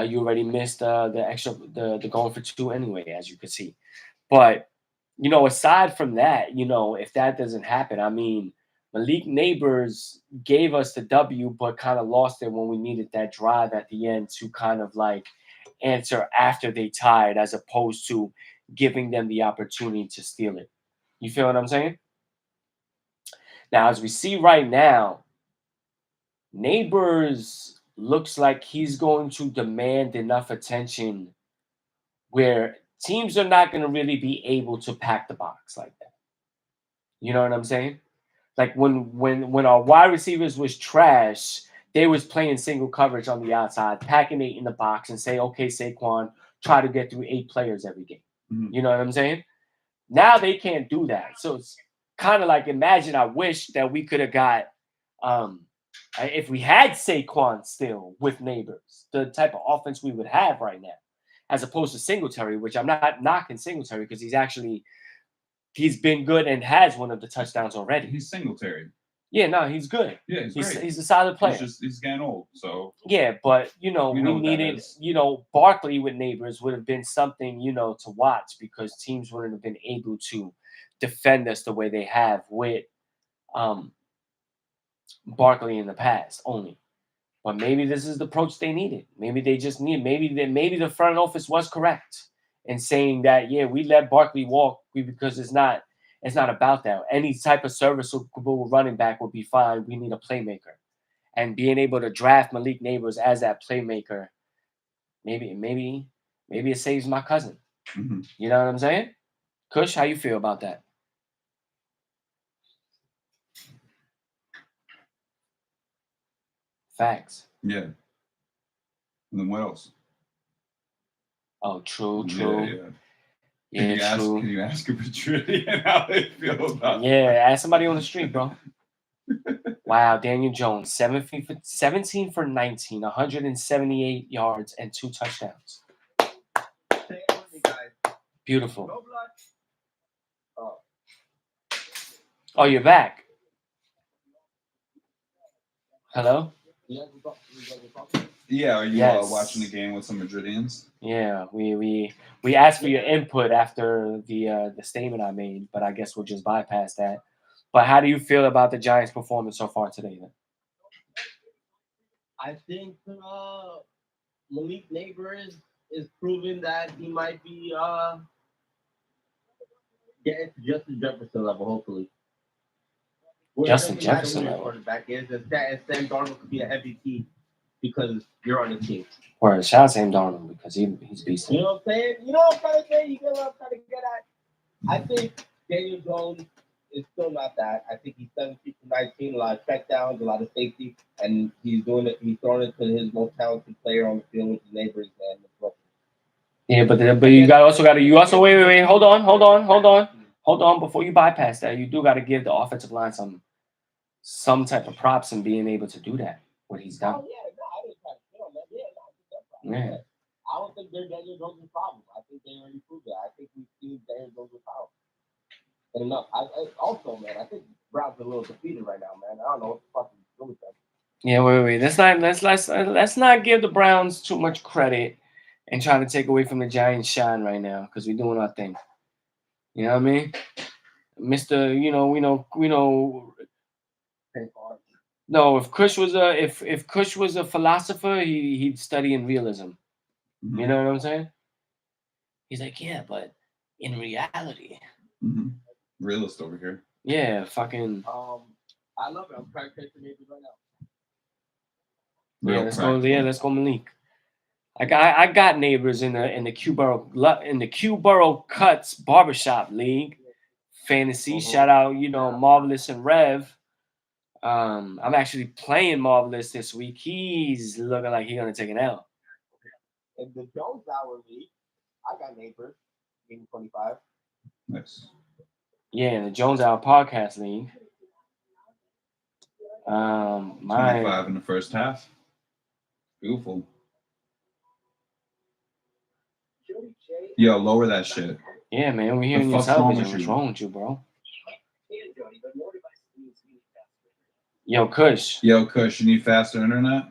You already missed the going for 2 anyway, as you could see. But aside from that, if that doesn't happen, I mean, Malik Neighbors gave us the W, but kind of lost it when we needed that drive at the end to kind of like answer after they tied, as opposed to giving them the opportunity to steal it. You feel what I'm saying? Now, as we see right now, Neighbors looks like he's going to demand enough attention where teams are not going to really be able to pack the box like that. You know what I'm saying? Like when our wide receivers was trash, they was playing single coverage on the outside, packing 8 in the box, and say, okay, Saquon, try to get through 8 players every game. Mhm. You know what I'm saying? Now they can't do that. So it's kind of like, imagine, I wish that we could have got if we had Saquon still with Neighbors, the type of offense we would have right now, as opposed to Singletary, which I'm not knocking Singletary because he's been good and has one of the touchdowns already. He's Singletary. Yeah, no, he's good. Yeah, he's great. He's a solid player. He's getting old, so yeah, but we know what that needed, is. Barkley with Neighbors would have been something, to watch, because teams wouldn't have been able to defend us the way they have with Barkley in the past only. But maybe this is the approach they needed. Maybe they just need. Maybe the front office was correct in saying that, yeah, we let Barkley walk because it's not about that. Any type of serviceable running back would be fine. We need a playmaker, and being able to draft Malik Neighbors as that playmaker, maybe it saves my cousin. Mhm. You know what I'm saying? Kush, how you feel about that? Facts. Yeah. And then what else? Oh, true. Yeah. Yeah, true. Can you ask a Madridian how they feel about Yeah, ask somebody on the street, bro. Wow, Daniel Jones, 17 for 19, 178 yards and 2 touchdowns. Say it with me, guys. Beautiful. No blood. Oh. Oh, you're back. Hello? You guys were talking? Yeah, are you Yes. watching the game with some Madridians? Yeah, we asked for your input after the statement I made, but I guess we'll just bypass that. But how do you feel about the Giants' performance so far today? Then? I think Malik Neighbor is proving that he might be getting to Justin Jefferson level, hopefully. Justin It doesn't matter Jefferson who your level. quarterback is, and Sam Darnold could be an MVP because you're on the team. Or shout out Sam Darnold because he's beast. You know what I'm saying? You know what I'm trying to say? You get what I'm trying to get at? I think Daniel Jones is still not that. I think he's 17 for 19, a lot of checkdowns, a lot of safety, and he's doing it. He's throwing it to his most talented player on the field, which is Neighbors, man. Yeah, but you also wait. Hold on. Before you bypass that, you do got to give the offensive line some type of props and being able to do that. What he's done. Oh, yeah, no, I didn't try to kill him, man. Yeah, no, I think that's right. Yeah. I don't think they're Daniel Jones' problem. I think they already proved that. I think we've seen Daniel Jones' problem. And enough. Also, man, I think Brown's a little defeated right now, man. I don't know what the fuck he's doing with them. Yeah, wait. Let's not give the Browns too much credit and try to take away from the Giants' shine right now because we're doing our thing. You know what I mean, Mister? We know. No, if Kush was a philosopher, he'd study in realism. Mm-hmm. You know what I'm saying? He's like, yeah, but in reality, realist over here. Yeah, fucking. I love it. I'm trying to catch the neighbors right Yeah, now. let's go, Malik. I got neighbors in the Q Borough Cuts Barbershop League fantasy. Shout out, Marvelous and Rev. I'm actually playing Marvelous this week. He's looking like he's gonna take an L. In the Jones Hour League, I got neighbors. Game 25. Nice. Yeah, in the Jones Hour Podcast League. 25 in the first half. Beautiful. Yo, lower that shit. Yeah, man, we're hearing your television. What's wrong with you, bro? Yo, Kush, you need faster internet?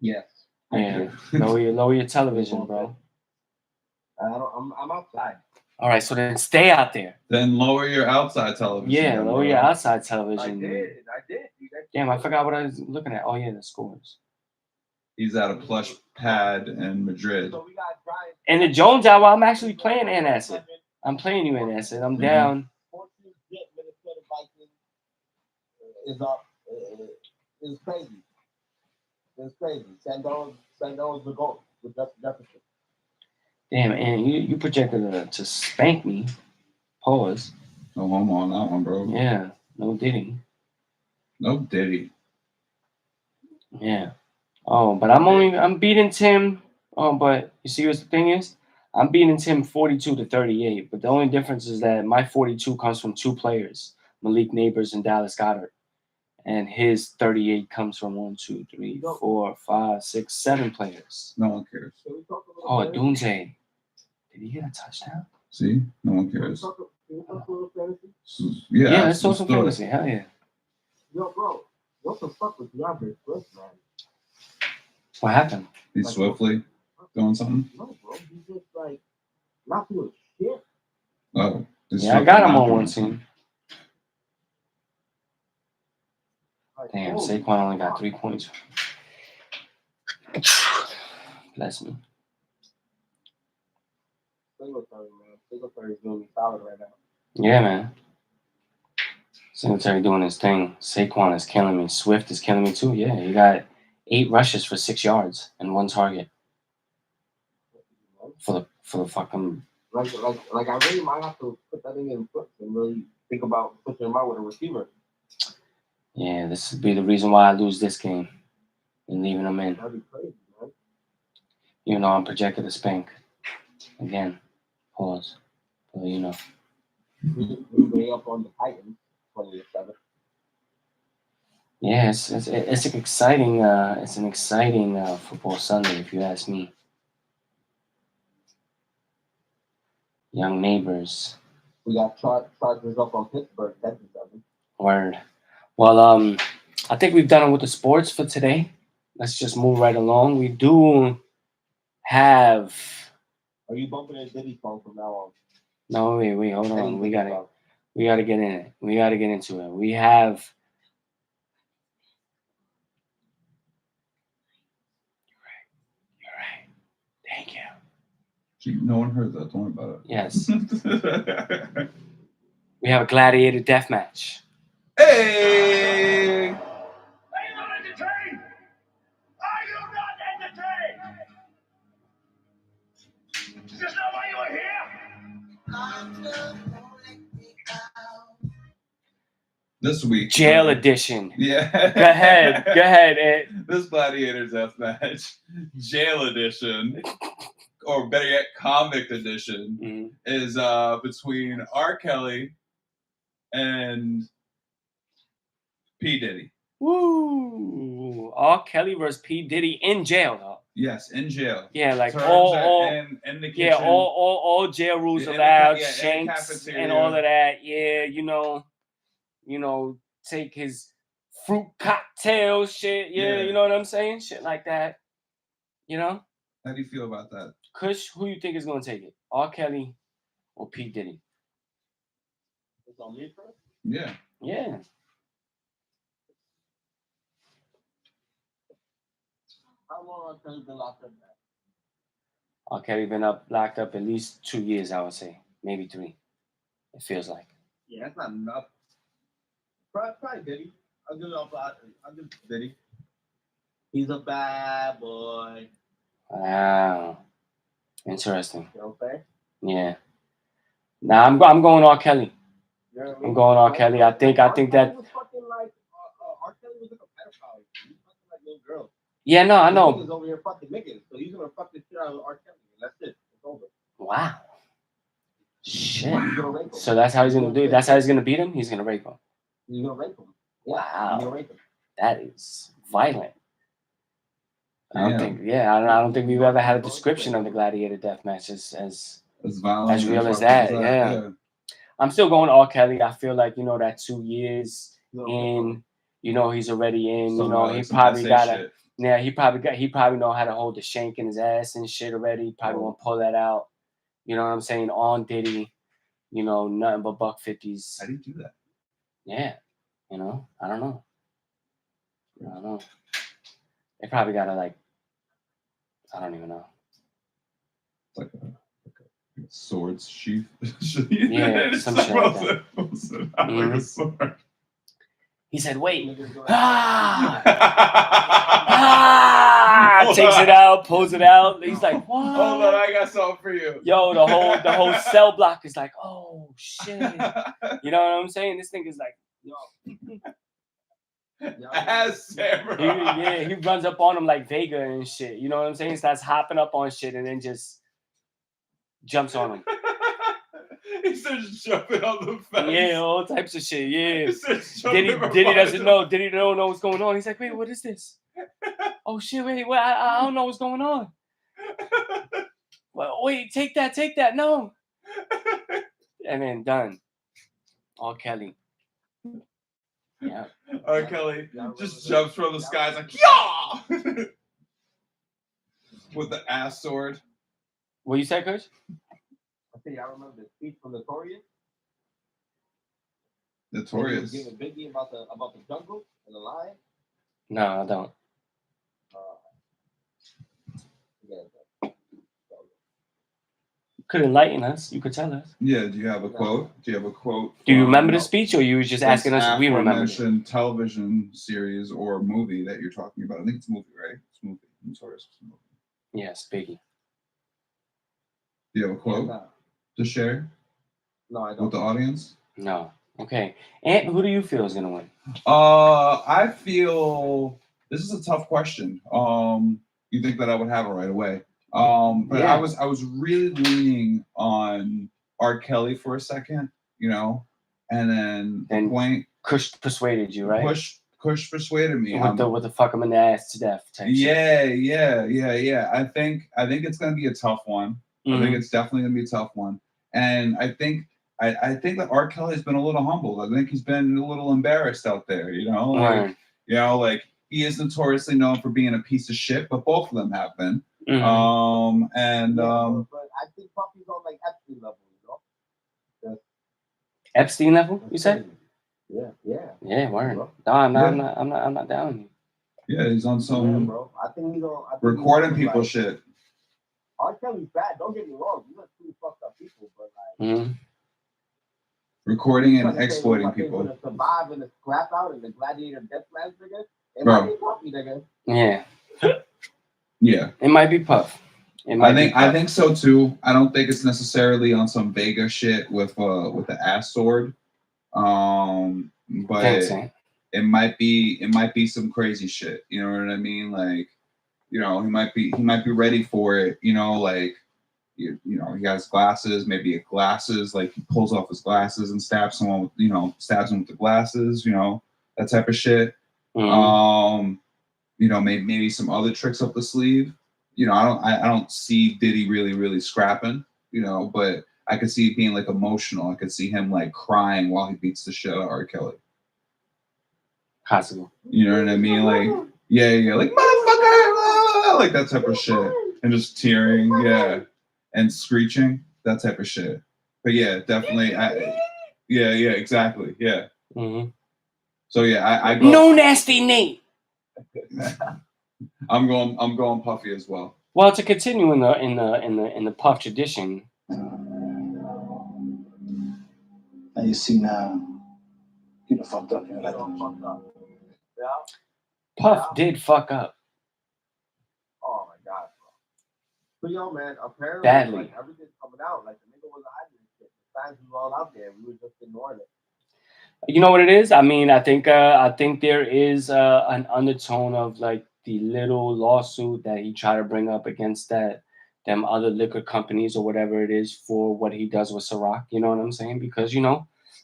Yes. Yeah, lower your television, bro. I'm outside. All right, so then stay out there. Then lower your outside television. Yeah, lower your outside television. I did. Damn, I forgot what I was looking at. Oh yeah, the scores. He's at a plush pad in Madrid. So we got Giants. And the Jones Hour, I'm actually playing Antacid. I'm playing you Antacid. I'm down. 14 Minnesota Vikings is up. It's crazy. It's crazy. Sando's the GOAT with Justin Jefferson. Damn, and you projected to spank me. Pause. No homo on that one, bro. Yeah, no Diddy. No Diddy. Yeah. Oh, but I'm beating Tim. Oh, but you see what the thing is? I'm beating Tim 42-38. But the only difference is that my 42 comes from 2 players, Malik Neighbors and Dallas Goedert. And his 38 comes from 1, 2, 3, 4, 5, 6, 7 players. No one cares. Oh, Dunze. Did he get a touchdown? See? No one cares. Yeah, let's talk some fantasy. Hell yeah. Yo, bro. What the fuck was DeAndre Swift, man? What happened? He's swiftly doing something? No, bro. He's just like not doing shit. Oh. Yeah, I got him on one team. Damn, Saquon only got 3 points. Bless me. Singletary's doing me solid right now. Yeah, man. Singletary doing his thing. Saquon is killing me. Swift is killing me too. Yeah, he got 8 rushes for 6 yards and 1 target. For the fucking. Like I really might have to put that in foot and really think about pushing him out with a receiver. Yeah, this would be the reason why I lose this game. You're leaving them in. That'd be crazy, man. Even though I'm projected to spank. Again, pause. But you know. We way up on the Titans, 20-7. Yeah, it's an exciting football Sunday if you ask me. Young neighbors. We got Chargers up on Pittsburgh, 10-7. Word. Well, I think we've done it with the sports for today. Let's just move right along. We do have. Are you bumping a Diddy song from now on? No, wait, hold on. Any We Diddy gotta song. get in it. We gotta get into it. We have. You're right. Thank you. No one heard that. Don't worry about Yes. it. We have a gladiator death match. Hey! Are you not entertained? Are you not entertained? Is this not why you are here? This week. Jail edition. Yeah. Go ahead, Ed. This Gladiator Death Match, Jail Edition, or better yet, Convict Edition, Mhm. is between R. Kelly and P. Diddy. Woo! R. Kelly versus P. Diddy in jail, though. Yes, in jail. Yeah, like Terms all in the kitchen. yeah, all jail rules In the allowed, in the shanks cafeteria. and all of that. Yeah, you know, take his fruit cocktail shit. Yeah, Yeah. you know what I'm saying? Shit like that. You know? How do you feel about that? Kush, who you think is gonna take it? R. Kelly or P. Diddy? It's on me first? Yeah. Yeah. How long have you been locked up now? R. Kelly been locked up at least 2 years, I would say. Maybe 3. It feels like. Yeah, that's not enough. Probably Diddy. I'll give Diddy. He's a bad boy. Wow. Interesting. You know what I'm saying? Yeah. Nah, I'm going R. Kelly. You know what I I'm mean? going R. Kelly. I think R. that. Kelly was fucking like, R. Kelly was like a pedophile. He was fucking like little girls. Yeah, no, I This know. nigga's over here fucking niggas, so he's gonna fuck the shit out of R. Kelly, and that's it. It's over. Wow. Shit. He's gonna rape him. So that's how he's gonna do it. That's how he's gonna beat him. He's gonna rape him. He's gonna rape him. Yeah, Wow. he's gonna rape him. That is violent. I don't Yeah. think. Yeah, I don't think we've ever had a description of the gladiator death match as violent. As real and as fucked up that, yeah. I'm still going R. Kelly. I feel like that 2 years in, he's already in. He probably got yeah. He probably know how to hold the shank in his ass and shit already. Probably won't pull that out. You know what I'm saying? On Diddy, nothing but buck 50s. How do you do that? Yeah, I don't know. They probably gotta I don't even know. It's like a sword's sheath. Yeah, It's some shit like that. like a sword. He said, "Wait, Ah! takes it out, pulls it out. He's like, what? Hold on, I got something for you. Yo, the whole cell block is like, oh shit. You know what I'm saying? This thing is like, As samurai. he runs up on him like Vega and shit. You know what I'm saying? Starts hopping up on shit and then just jumps on him. He starts jumping on the fence. Yeah, all types of shit. Yeah. He starts jumping Diddy doesn't know. Diddy don't know what's going on. He's like, wait, what is this? Oh shit, wait, I don't know what's going on. Well, wait, take that, no. And then done. R. Kelly. Yeah. R. Kelly just jumps from the skies like, yeah! With the ass sword. What you say, Coach? I think I remember the speech from Notorious. Notorious. He was giving Biggie about the jungle and the lion. No, I don't. Could enlighten us. You could tell us. Yeah, do you have a quote? Do you you remember the speech, or you was just asking us if we remember it? Television series or movie that you're talking about. I think it's a movie, right? It's a movie. Notorious. Yes, Biggie. Do you have a quote to share? No, I don't. With the audience? No. Okay. And who do you feel is gonna win? I feel This is a tough question. You think that I would have it right away? But Yeah. I was really leaning on R. Kelly for a second, you know, and then the And point Kush persuaded you, right? Kush persuaded me. With the fuck him in the ass to death type shit. Yeah. I think it's gonna be a tough one. I think Mhm. it's definitely gonna be a tough one. And I think that R. Kelly's been a little humbled. I think he's been a little embarrassed out there, you know, Right. like he is notoriously known for being a piece of shit, but both of them have been. Mhm. But I think Puffy's on like Epstein level, you know. Epstein level, you said? Yeah. Yeah, word. Bro. No, I'm Yeah. not down. Yeah, he's on Yeah, some bro. I think he's on. I think recording he's people like, shit. R. Kelly's bad. Don't get me wrong. He's not two fucked up people, but like. Mm-hmm. Recording and trying to say exploiting what they're people. gonna survive in the scrap out in the gladiator deathmatch, nigga. It Bro. might be Puffy, nigga. Yeah. Yeah. It might be Puff. I think so too. I don't think it's necessarily on some Vega shit with the ass sword. But it might be some crazy shit. You know what I mean? Like, you know, he might be ready for it. You know, like you know, he has glasses. Maybe glasses. Like he pulls off his glasses and stabs someone. Stabs him with the glasses. You know, that type of shit. Mm-hmm. You know, maybe some other tricks up the sleeve. You know, I don't see Diddy really scrapping. You know, but I could see it being like emotional. I could see him like crying while he beats the shit out of R. Kelly. Possible. You know what I mean? Like, yeah, like motherfucker, like that type of shit, and just tearing, yeah, and screeching, that type of shit. But yeah, definitely, yeah, exactly, yeah. Mm-hmm. So yeah, I go. No nasty Nate. I'm going Puffy as well. Well, to continue in the Puff tradition. Now you see now, you done fucked up. You're like, fucked up. Yeah. Puff did fuck up. Oh my god, bro. But yo, man, apparently badly. Like, everything's coming out. Like the nigga wasn't hiding this shit. The signs was all out there. We were just ignoring it. You know what it is? I mean, I think there is an undertone of like the little lawsuit that he tried to bring up against them other liquor companies or whatever it is for what he does with Ciroc. You know what I'm saying? Because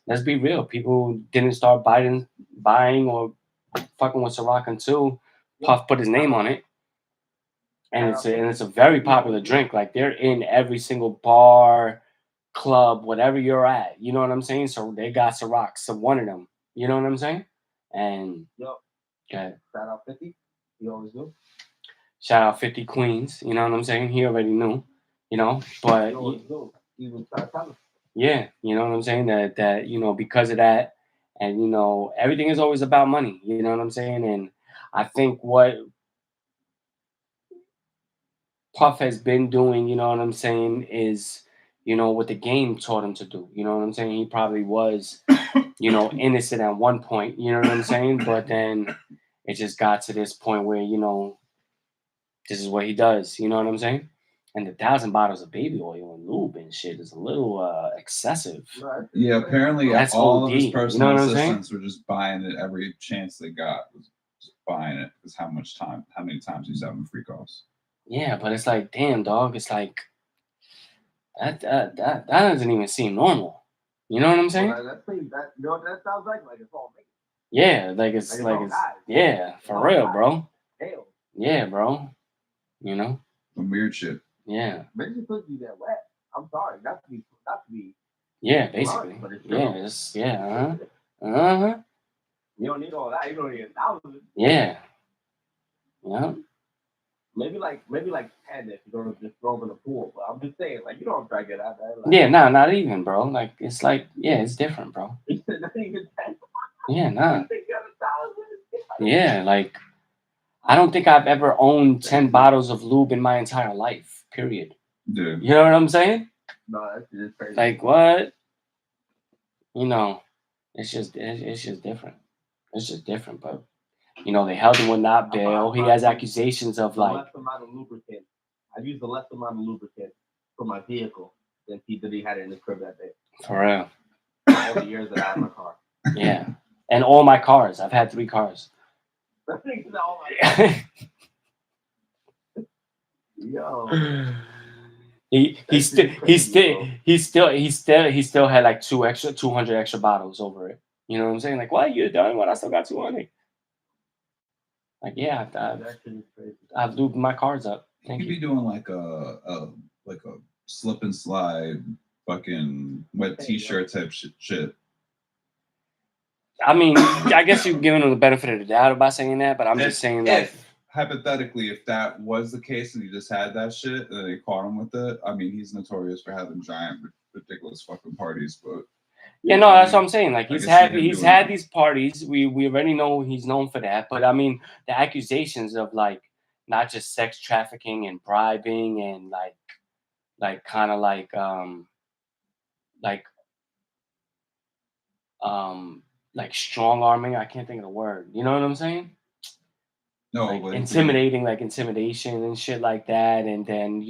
let's be real, people didn't start buying or fucking with Ciroc until Puff put his name on it, and it's a very popular drink. Like they're in every single bar, club, whatever you're at, you know what I'm saying? So they got Ciroc, so one of them, you know what I'm saying? And shout out 50. He always do. Shout out 50 Queens, you know what I'm saying? He already knew, but he always do. He was trying to tell us. Yeah, you know what I'm saying? That because of that, and everything is always about money, you know what I'm saying? And I think what Puff has been doing, you know what I'm saying, is what the game taught him to do. You know what I'm saying? He probably was, innocent at one point, you know what I'm saying? But then it just got to this point where, this is what he does, you know what I'm saying? And the 1,000 bottles of baby oil and lube and shit is a little excessive. Yeah, apparently That's all OD, of his you know personal what I'm saying? assistants were just buying it every chance they got. Was just buying it because how many times he's having free calls. Yeah, but it's like, damn, dog. It's like that doesn't even seem normal. You know what I'm saying? Well, that sounds like it's all me. Yeah, it's yeah, for real, bro. Hell. Yeah, bro. Some weird shit. Yeah. Bitches couldn't be that wet. I'm sorry, not to be. Yeah, basically. Blunt, Yeah. Uh-huh. You don't need all that. You don't need 1,000. Yeah. Yeah. Maybe like 10 if you're gonna just throw them in the pool. But I'm just saying, like, you don't try to get out there. Like, yeah, nah, not even, bro. Like it's like, yeah, it's different, bro. Not even 10. Yeah, nah. Yeah, like I don't think I've ever owned 10 bottles of lube in my entire life. Period. Yeah. You know what I'm saying? No, that's just crazy. Like what? It's just different. It's just different, but they held him with not bail. He has accusations of like less amount of lubricant. I used the less amount of lubricant for my vehicle than he had it in the crib that day. For real. All the years that I had my car. Yeah. And all my cars. I've had 3 cars. Oh my God. Yo. He still had like 200 extra bottles over it. You know what I'm saying? Like, what you done? What I still got 200. Like, yeah, That shit is crazy. I've lubed my cards up. He Thank could you. be doing like a slip and slide, fucking wet t-shirt type shit. I mean, I guess you're giving him the benefit of the doubt by saying that, but I'm just saying that. Hypothetically, if that was the case and he just had that shit and they caught him with it, I mean, he's notorious for having giant, ridiculous fucking parties. But Yeah, no, that's what I'm saying. Like I he's can see had him he's doing had that. these parties. We already know he's known for that. But I mean, the accusations of like not just sex trafficking and bribing and like kind of like strong arming. I can't think of the word. You know what I'm saying? No, Like but intimidating, like intimidation and shit like that. And then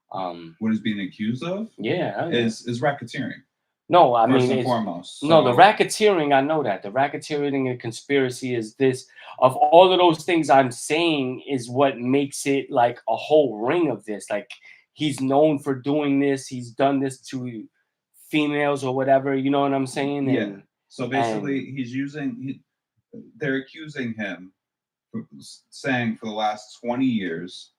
what he's being accused of yeah, is racketeering no, I first mean and it's foremost. no the So, racketeering. I know that the racketeering and conspiracy is this. Of all of those things I'm saying is what makes it like a whole ring of this. Like he's known for doing this. He's done this to females or whatever. You know what I'm saying? yeah. So basically, and they're accusing him, saying for the last 20 years,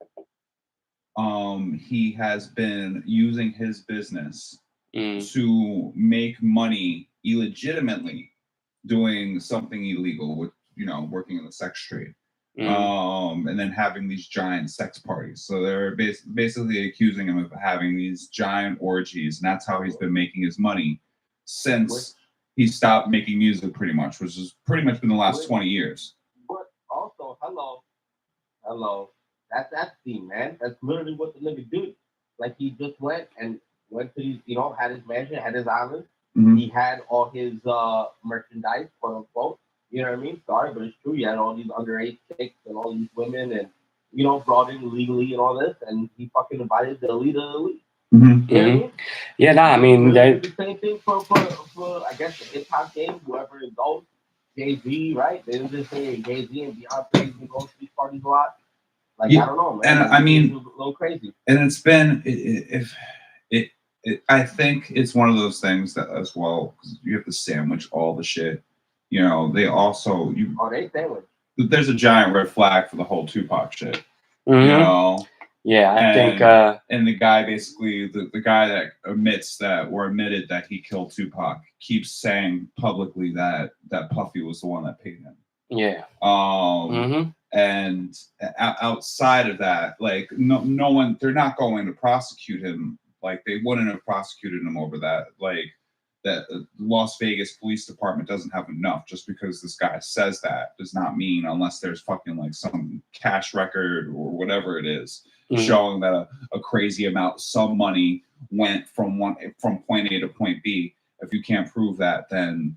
he has been using his business to make money illegitimately doing something illegal with working in the sex trade, and then having these giant sex parties. So they're basically accusing him of having these giant orgies, and that's how he's been making his money since he stopped making music, pretty much, which has pretty much been the last 20 years. But also, hello, that's Epstein, man. That's literally what the nigga did. Like he just went to these, had his mansion, had his island. Mhm. He had all his merchandise, quote unquote. You know what I mean? Sorry, but it's true. He had all these underage chicks and all these women, and brought in illegally and all this, and he fucking invited the elite of the elite. Mhm. You know what I mean? Yeah, nah, I mean They did the same thing for I guess the hip hop game, whoever it goes. Jay-Z, right? They just say Jay-Z and Beyonce been going to these parties a lot. Like Yeah, I don't know, man. and Like, I mean, it's a little crazy. and it's been if it I think it's one of those things that as well, because you have to sandwich all the shit. They also They sandwich. there's a giant red flag for the whole Tupac shit. Mhm. Yeah, I think And the guy basically the guy that admitted that he killed Tupac keeps saying publicly that Puffy was the one that paid him. yeah. And outside of that, like no one, they're not going to prosecute him. Like they wouldn't have prosecuted him over that. Like that Las Vegas Police Department doesn't have enough. Just because this guy says that does not mean, unless there's fucking like some cash record or whatever it is, showing that a crazy amount, some money went from point A to point B. If you can't prove that, then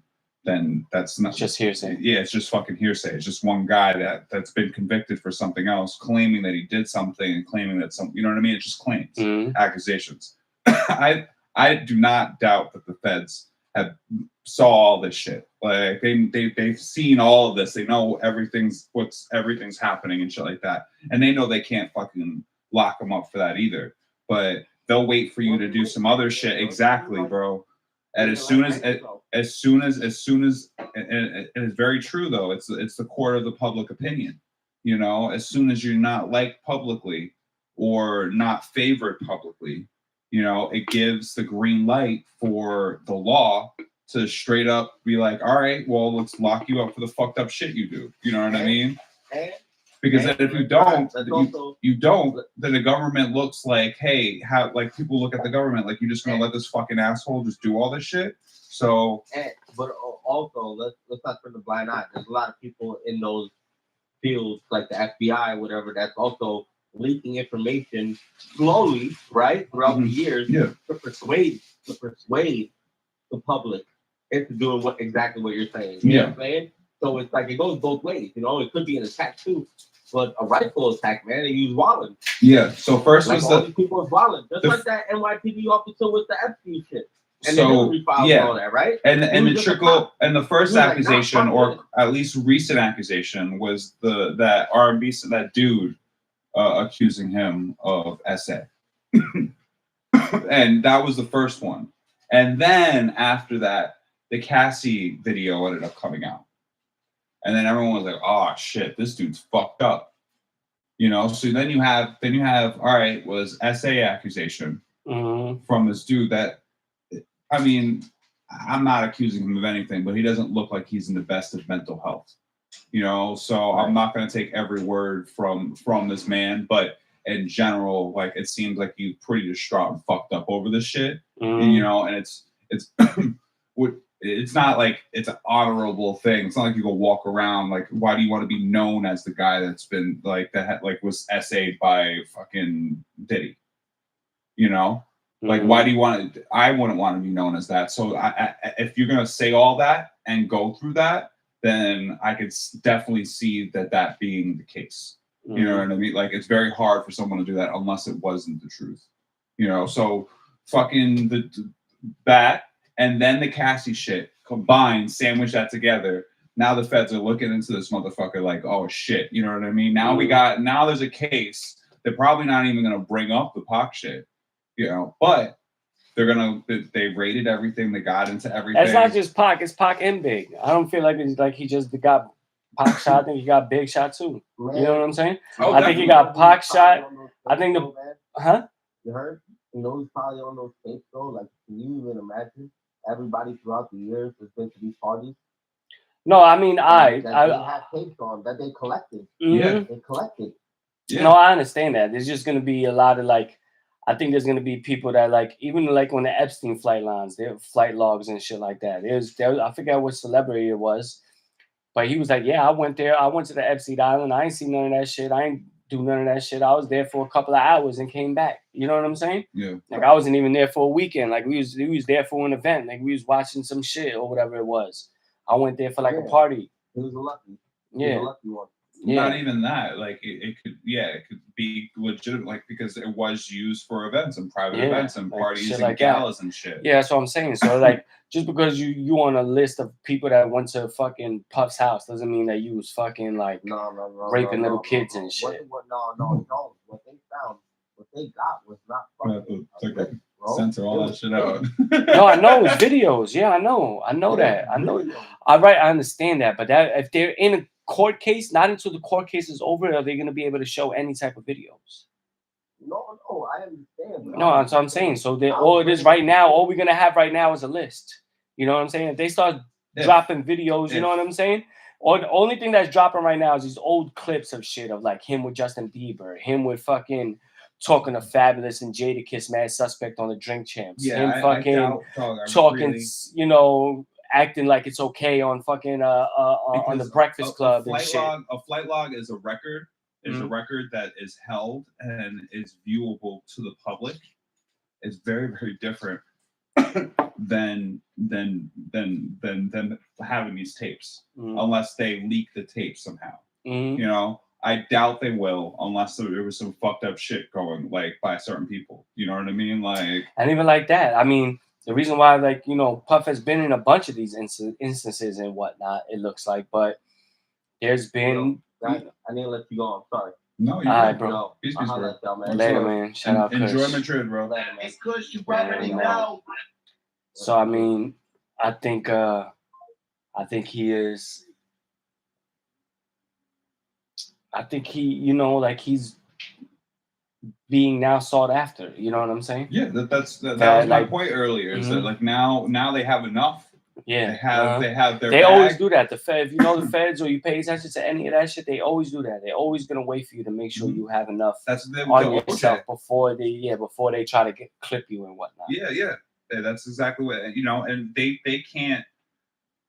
that's not just hearsay. Yeah, it's just fucking hearsay. It's just one guy that's been convicted for something else, claiming that he did something and claiming that you know what I mean? It's just claims, accusations. I do not doubt that the feds have saw all this shit. Like they've seen all of this. They know everything's happening and shit like that, and they know they can't fucking lock them up for that either. But they'll wait for you to do some other shit. Exactly, bro. And as soon as and it's very true though. It's the court of the public opinion. As soon as you're not liked publicly or not favored publicly, it gives the green light for the law to straight up be like, all right, well, let's lock you up for the fucked up shit you do. You know what I mean? Because then if you don't, then the government looks like, hey, like people look at the government like, you're just gonna let this fucking asshole just do all this shit. So, but also let's not turn the blind eye. There's a lot of people in those fields, like the FBI, whatever, that's also leaking information slowly, right, throughout the years, to persuade the public into doing exactly what you're saying. You know what I'm saying? So it's like it goes both ways. It could be an attack too, but a rifle attack, man, they use wallet. Yeah. So first like was all these people is wallet, just like that NYPD officer with the Epstein shit. And So they refiled yeah, all that, right? and He the was just a trickle cop. and the first He was like, nah, accusation, fuck or it. at least recent accusation, was that R&B that dude accusing him of SA, and that was the first one. And then after that, the Cassie video ended up coming out, and then everyone was like, "Oh shit, this dude's fucked up." You know, so then you have all right, was SA accusation from this dude that, I mean, I'm not accusing him of anything, but he doesn't look like he's in the best of mental health. You know, so I'm not going to take every word from this man, but in general, like, it seems like he's pretty distraught and fucked up over this shit. You know, and it's it's not like it's an honorable thing. It's not like you go walk around like, why do you want to be known as the guy that's been like that was SA'd by fucking Diddy? You know, like, why do you want to? I wouldn't want to be known as that. So if you're gonna say all that and go through that, then I could definitely see that being the case. You know what I mean? Like, it's very hard for someone to do that unless it wasn't the truth. You know, so fucking that. And then the Cassie shit combined, sandwich that together. Now the feds are looking into this motherfucker like, oh shit, you know what I mean? Now now there's a case. They're probably not even gonna bring up the Pac shit, you know, but they rated everything, they got into everything. That's not just Pac, it's Pac and Big. I don't feel like it's like he just got Pac shot. I think he got Big shot too. You know what I'm saying? Oh, I think he got Pac shot. I think You heard? You know who's probably on those tapes though? Like, can you even imagine everybody throughout the years has been to these parties? No, I mean, they have tapes on that they collected. Yeah, they collected. Yeah. No, I understand that. There's just gonna be a lot of like, I think there's gonna be people that like, even like when the Epstein flight logs and shit like that. There, I forget what celebrity it was, but he was like, yeah, I went there. I went to the Epstein Island. I ain't see none of that shit. I ain't do none of that shit. I was there for a couple of hours and came back. You know what I'm saying? Yeah. Like, I wasn't even there for a weekend. Like, we was there for an event. Like, we was watching some shit or whatever it was. I went there for like a party. It was a lucky. Yeah. It was a lucky one. Yeah. Not even that. Like, it could be legitimate, like, because it was used for events and private events and like parties and like galas and shit. Yeah, that's what I'm saying. So like, just because you on a list of people that went to fucking Puff's house doesn't mean that you was fucking like raping little kids and shit. No. What they found, what they got was not fucking. Censor all that shit out. No, I know it's videos. Yeah, I know that. I know. All right, I understand that. But that if they're in a court case, not until the court case is over, are they going to be able to show any type of videos? No, I understand. No, that's what I'm saying. So all it is right now, all we're gonna have right now is a list. You know what I'm saying? If they start dropping videos, you know what I'm saying? Or the only thing that's dropping right now is these old clips of shit of like him with Justin Bieber, him with fucking talking to Fabulous and Jadakiss, Mad Suspect on the Drink Champs. Yeah, him fucking talking, really, you know, acting like it's okay on fucking on the Breakfast Club and shit. A flight log is a record. Is a record that is held and is viewable to the public. It's very, very different than having these tapes, unless they leak the tape somehow. You know, I doubt they will, unless there was some fucked up shit going like by certain people. You know what I mean? Like, and even like that, I mean, the reason why, like, you know, Puff has been in a bunch of these instances and whatnot, it looks like, but there's been. I need to let you go. I'm sorry. No, you're right, bro. Peace, bro. Later, man. Shout out, enjoy Madrid, bro. It's Kush, you already know. So I mean, I think he is. I think he, you know, like he's being now sought after. You know what I'm saying? Yeah, that was my like, point earlier. Is that like now they have enough. Yeah, they have their. They bag. always do that. The Fed, if you know the Feds or you pay attention to any of that shit, they always do that. They're always gonna wait for you to make sure you have enough on yourself before they try to clip you and whatnot. Yeah, that's exactly what, you know. And they can't.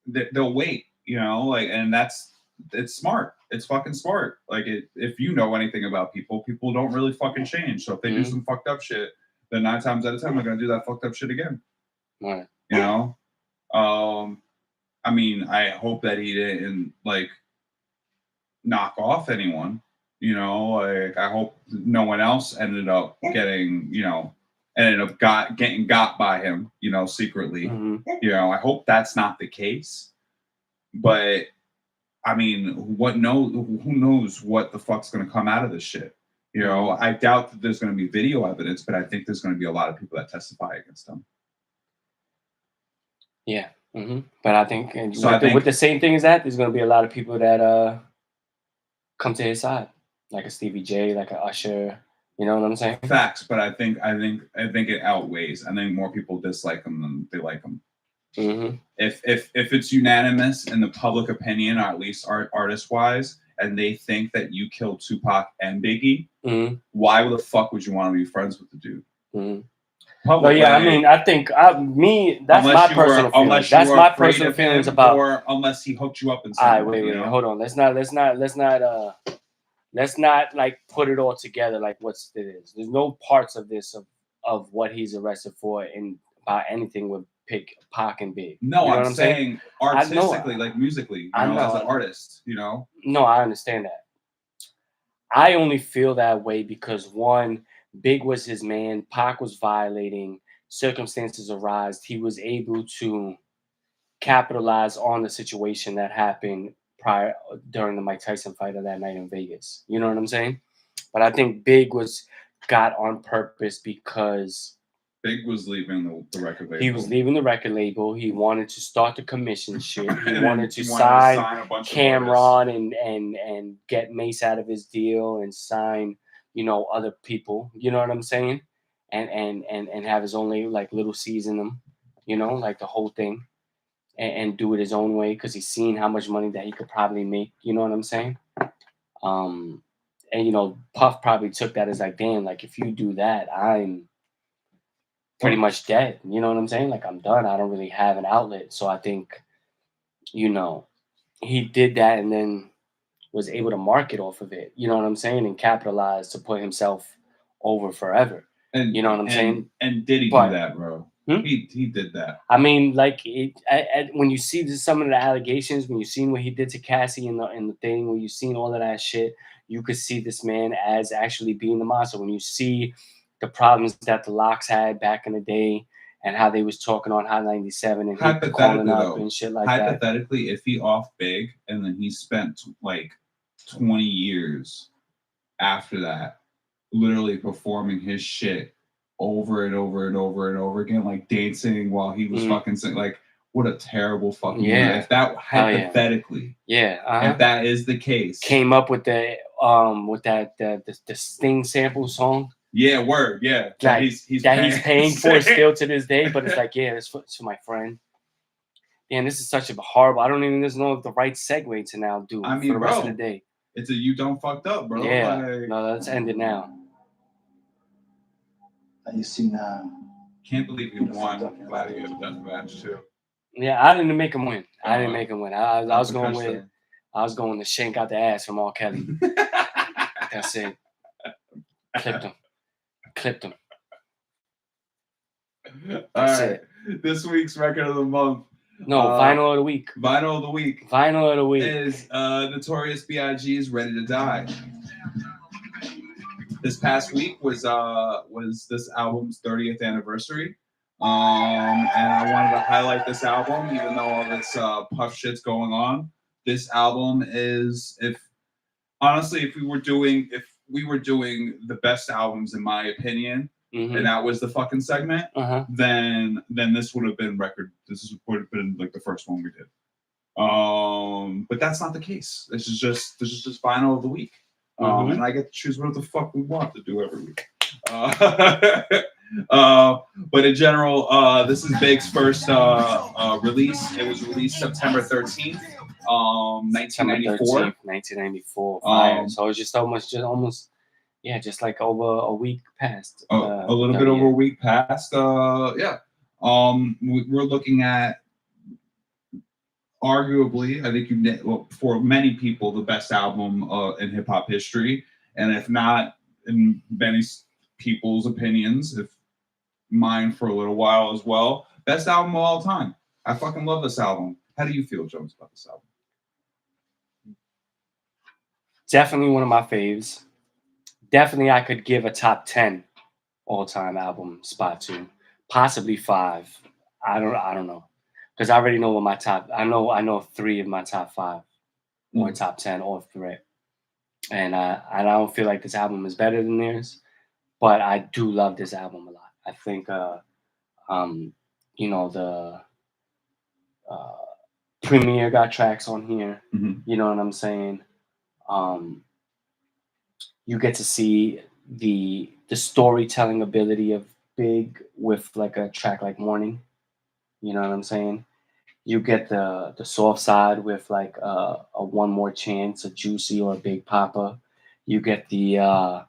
They'll wait, you know, like, and it's smart. It's fucking smart. Like, if you know anything about people don't really fucking change. So if they do some fucked up shit, then 9 times out of 10 they're gonna do that fucked up shit again. Right. You know. I mean, I hope that he didn't like knock off anyone, you know, like I hope no one else ended up getting, you know, and ended up getting got by him, you know, secretly. Mhm. You know, I hope that's not the case. But I mean, who knows what the fuck's gonna come out of this shit? You know, I doubt that there's gonna be video evidence, but I think there's gonna be a lot of people that testify against him. Yeah. But I think, and So I think- with the same thing as that, there's going to be a lot of people that come to his side, like a Stevie J, like a Usher. You know what I'm saying? Facts, but I think it outweighs. I think more people dislike him than they like him. Mm-hmm. If it's unanimous in the public opinion, or at least artist wise, and they think that you killed Tupac and Biggie, why the fuck would you want to be friends with the dude? But yeah, I mean, I think that's my personal feelings. That's my personal feelings about. Or unless he hooked you up in All right, something. wait, hold on. Let's not like put it all together like what's it is. There's no parts of this of what he's arrested for in about anything with Pac and Big. No, you know I'm saying artistically, like musically, you know, as an artist, you know. No, I understand that. I only feel that way because one, Big was his man, Pac was violating, circumstances arise. He was able to capitalize on the situation that happened during the Mike Tyson fight of that night in Vegas. You know what I'm saying? But I think Big got on purpose because Big was leaving the record label. He was leaving the record label. He wanted to start the commission shit. He wanted to sign a bunch Cameron and get Mace out of his deal and sign, you know, other people. You know what I'm saying? And have his own like little C's in them. You know, like the whole thing. And do it his own way because he's seen how much money that he could probably make. You know what I'm saying? And you know, Puff probably took that as like, damn, like if you do that, I'm pretty much dead. You know what I'm saying? Like I'm done. I don't really have an outlet. So I think, you know, he did that and then was able to market off of it. You know what I'm saying? And capitalize to put himself over forever. And you know what I'm saying? And did he do that, bro? He did that. I mean, like when you see some of the allegations, when you seen what he did to Cassie in the thing, when you seen all of that shit, you could see this man as actually being the monster. When you see the problems that the Locks had back in the day and how they was talking on Hot 97 and he calling up and shit like that. Hypothetically, if he off Big and then he spent like 20 years after that literally performing his shit over and over and over and over again, like dancing while he was fucking singing, like what a terrible fucking movie. If that hypothetically, if that is the case, came up with the Sting sample song. Yeah, word, yeah. Like, he's paying for still to this day, but it's like, yeah, it's for my friend. Man, this is such a horrible. I don't even know if the right segue to now do for the rest of the day. It's a you don't fucked up, bro. Yeah, no, let's end it now. You see now. Can't believe you won Gladiator Death Match too. Yeah, I didn't make him win. I didn't make him win. I was going to shank out the ass from R. Kelly. That's it. Clipped him. All right. This week's record of the month. No, vinyl of the week. Vinyl of the week. Vinyl of the week is Notorious B.I.G.'s "Ready to Die." This past week was this album's 30th anniversary, and I wanted to highlight this album, even though all this Puff shit's going on. This album is, if we were doing the best albums in my opinion, and that was the fucking segment, then this would have been record. This would have been like the first one we did. But that's not the case. This is just vinyl of the week. And I get to choose what the fuck we want to do every week. But in general, this is Big's first release. It was released September 13th, 1994. 1994. So it's just almost, just like over a week past. A little bit over a week past. Yeah. We're looking at, arguably, I think for many people, the best album in hip hop history, and if not in many people's opinions, if mine for a little while as well, best album of all time. I fucking love this album. How do you feel, Jones, about this album? Definitely one of my faves. Definitely, I could give a top 10 all-time album spot 2, possibly 5. I don't know, because I already know what my top. I know 3 of my top 5 or top 10 off the rip, and I don't feel like this album is better than theirs, but I do love this album a lot. I think you know, the uh, Premiere got tracks on here. Mhm. You know what I'm saying? You get to see the storytelling ability of Big with like a track like Morning. You know what I'm saying? You get the soft side with like a One More Chance, a Juicy or a Big Papa. You get the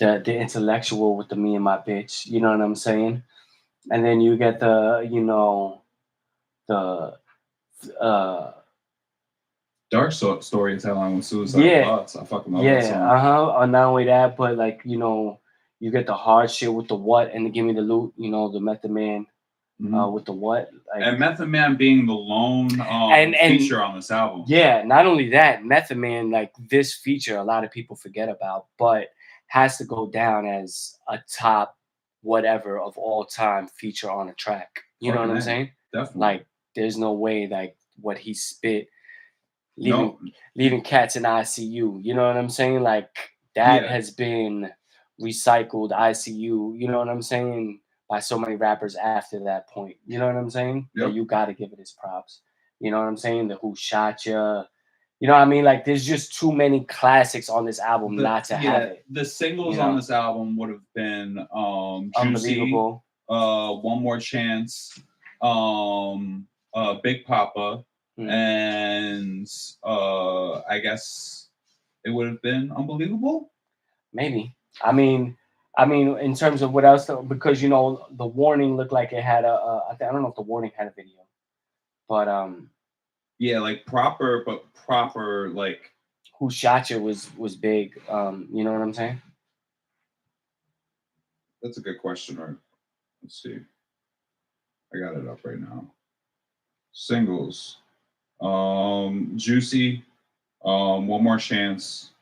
intellectual with the Me and My Bitch. You know what I'm saying? And then you get the the uh Dark storytelling with Suicidal yeah Thoughts. I fucking love that yeah song. not only that, but like you get the hard shit with the What and the Give Me the Loot. The Method Man Mhm. with the What like And Method Man being the lone and feature on this album. yeah, not only that, Method Man, like this feature, a lot of people forget about, but has to go down as a top whatever of all time feature on a track. You know what Fucking I'm A, saying? definitely. Like, there's no way like what he spit, No, leaving cats in ICU. You know what I'm saying? Like that yeah, has been recycled ICU. You know what I'm saying? By so many rappers after that point. You know what I'm saying? That yep. you got to give it his props. You know what I'm saying? The Who Shot Ya. You know what I mean? Like there's just too many classics on this album not to have it. The singles you on know? this album would have been Juicy, Unbelievable. One More Chance, Big Papa, Mhm. and I guess it would have been Unbelievable. Maybe. I mean, in terms of what else, because the Warning looked like it had I don't know if the Warning had a video, but Yeah, like proper, but proper like Who Shot You was big. You know what I'm saying? that's a good question, right? Let's see. I got it up right now. Singles. Juicy, One More Chance,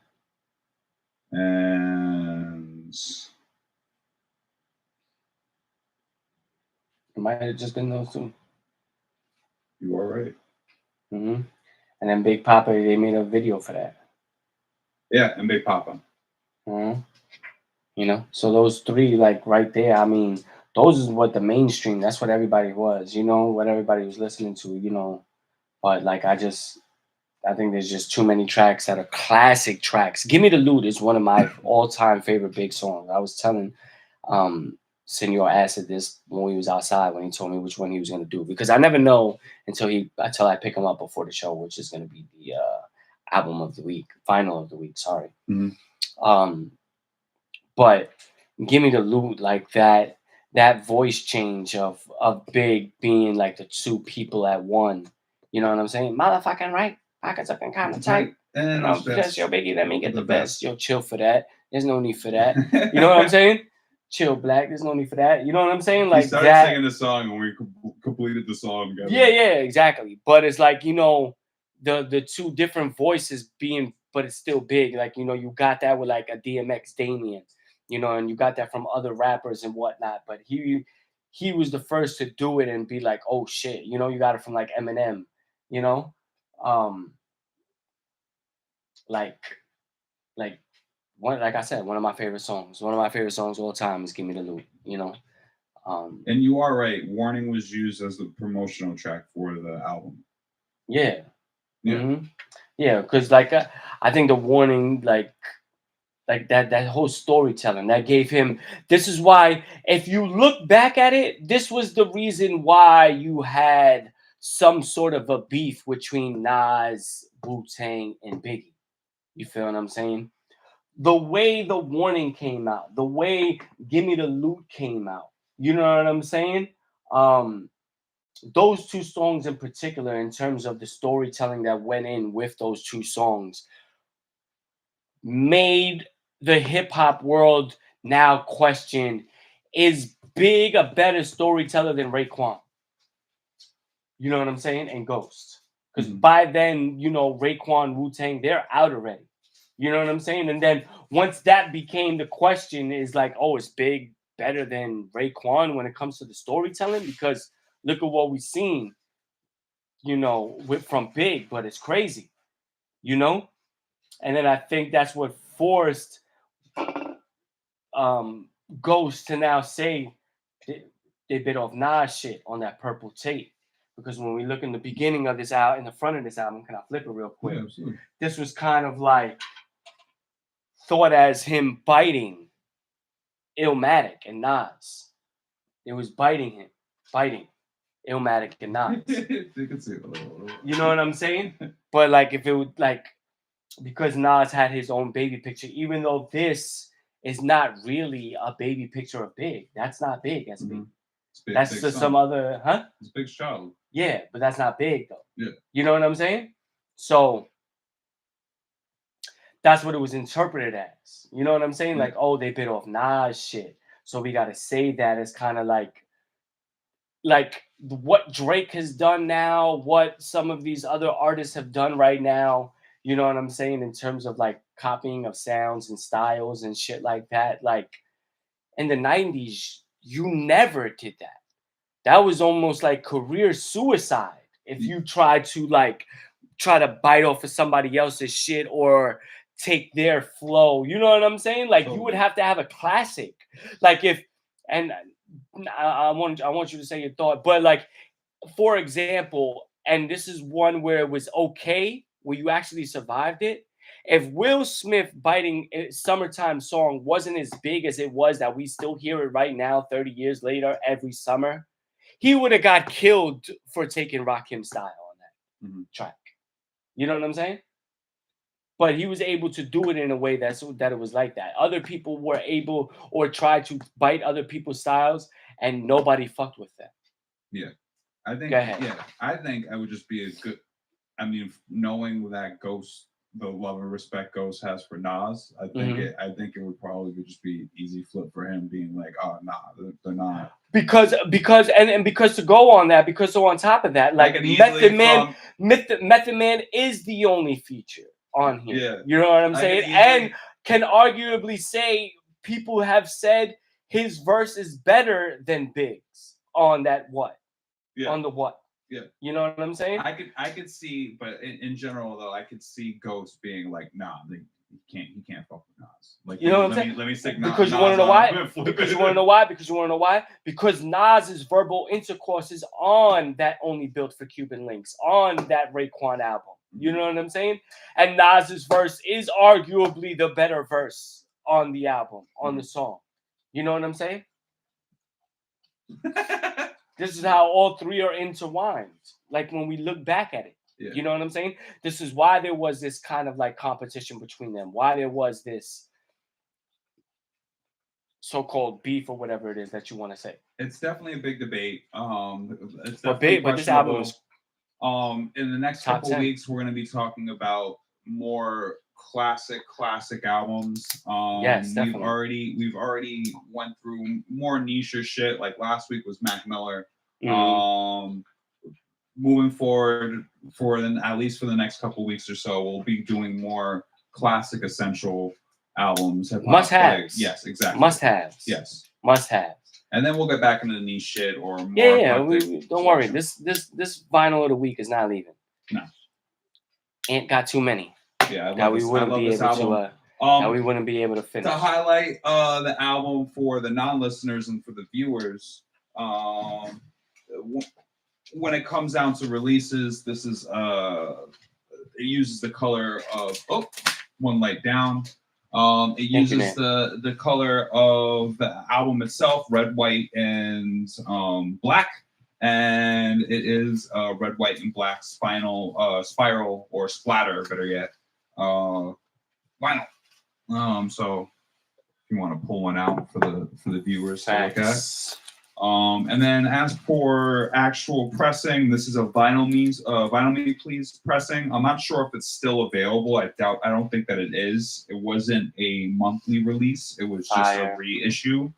and It might have just been those 2. You Are Right. And then Big Papa, they made a video for that. Yeah, and Big Papa. hmm So those 3, like right there. I mean, those is what the mainstream. That's what everybody was. What everybody was listening to. But like I think there's just too many tracks that are classic tracks. Give Me the Loot is one of my all-time favorite Big songs. I was telling Senor Acid this when we was outside when he told me which one he was gonna do, because I never know until I pick him up before the show, which is gonna be the album of the week, final of the week. Sorry. Mhm. But Give Me the Loot, like that voice change of Big being like the 2 people at one. You know what I'm saying? Motherfucking right. Pockets up and kind of tight. And Just yo, Biggie, let me get the best. best. Yo, chill for that. There's no need for that. You know what I'm saying? Chill, Black. There's no need for that. You know what I'm saying? He Like started that. singing the song and we completed the song together. Yeah, exactly. But it's like the 2 different voices being, but it's still Big. Like you got that with like a DMX, Damien. And you got that from other rappers and whatnot. But he was the first to do it and be like, oh shit. You got it from like Eminem. You know, um, like like like I said, one of my favorite songs. One of my favorite songs of all time is "Give Me the Loot." And You Are Right. Warning was used as the promotional track for the album. Yeah, Yeah. yeah, because like I think the Warning, like that whole storytelling that gave him. This is why, if you look back at it, this was the reason why you had some sort of a beef between Nas, Wu-Tang, and Biggie. You feel what I'm saying? The way the Warning came out, the way Give Me the Loot came out. You know what I'm saying? Um, those 2 songs in particular, in terms of the storytelling that went in with those 2 songs, made the hip hop world now question: is Big a better storyteller than Raekwon? You know what I'm saying? And Ghost. Because by then, Raekwon, Wu-Tang, they're out already. You know what I'm saying? And then once that became the question, is like, oh, it's Big better than Raekwon when it comes to the storytelling, because look at what we've seen, from Big, but it's crazy, you know? And then I think that's what forced Ghost to now say they bit off Nas shit on that purple tape. Because when we look in the beginning of this album, in the front of this album, can I flip it real quick? Yeah, absolutely. This was kind of like thought as him biting Illmatic and Nas. It was biting Illmatic and Nas. You can see it. You know what I'm saying? But like if it would like, because Nas had his own baby picture, even though this is not really a baby picture of Big. That's not Big as Big. Big. That's just some other, huh? It's Big's child. Yeah, but that's not Big though. Yeah. You know what I'm saying? So that's what it was interpreted as. You know what I'm saying? Yeah. Like, oh, they bit off Nas shit. So we gotta say that as kind of like what Drake has done now, what some of these other artists have done right now. You know what I'm saying? In terms of like copying of sounds and styles and shit like that. Like in the 90s, you never did that. That was almost like career suicide if you try to bite off of somebody else's shit or take their flow. You know what I'm saying? Like you would have to have a classic. Like I want you to say your thought, but like, for example, and this is one where it was okay, where you actually survived it. If Will Smith biting Summertime Song wasn't as big as it was that we still hear it right now, 30 years later, every summer, he would have got killed for taking Rakim style on that track. You know what I'm saying? But he was able to do it in a way that it was like that. Other people were able or tried to bite other people's styles, and nobody fucked with them. Yeah, I think. Go ahead. Yeah, I think I would just be a good. I mean, knowing that Ghost, the love and respect Ghost has for Nas, I think it would probably just be easy flip for him, being like, oh nah, they're not. Because to go on that, because so on top of that, like Method Man is the only feature on here. Yeah. You know what I'm saying? And can arguably say people have said his verse is better than Big's on that what? Yeah. On the what? Yeah. You know what I'm saying? I could see, but in general though, I could see Ghost being like, nah, he can't fuck with Nas. Like, you know what I'm saying? Let me stick because Nas. You want to know why? Because you want to know why? Because you want to know why? Because Nas's verbal intercourse is on that Only Built for Cuban Links, on that Raekwon album. You know what I'm saying? And Nas's verse is arguably the better verse on the album, on the song. You know what I'm saying? This is how all three are intertwined. Like when we look back at it. Yeah. You know what I'm saying? This is why there was this kind of like competition between them. Why there was this so-called beef or whatever it is that you want to say. It's definitely a big debate. But this album is in the next couple weeks, we're going to be talking about more classic albums. Yes, definitely. We've already went through more niche shit. Like last week was Mac Miller. Moving forward, at least for the next couple weeks or so, we'll be doing more classic essential albums. Must-haves. Yes, exactly. Must-haves. Yes. Must-haves. And then we'll get back into the niche shit or more. Don't worry. This vinyl of the week is not leaving. No. Ain't got too many. Yeah, that we wouldn't be able to finish. To highlight the album for the non-listeners and for the viewers, when it comes down to releases, this is it uses the color of one light down. It uses the color of the album itself, red, white, and black, and it is red, white, and black spiral or splatter, better yet, vinyl. So if you want to pull one out for the viewers to look at. And then as for actual pressing, this is a Vinyl Me Please pressing. I'm not sure if it's still available. I don't think that it is. It wasn't a monthly release. It was just a reissue.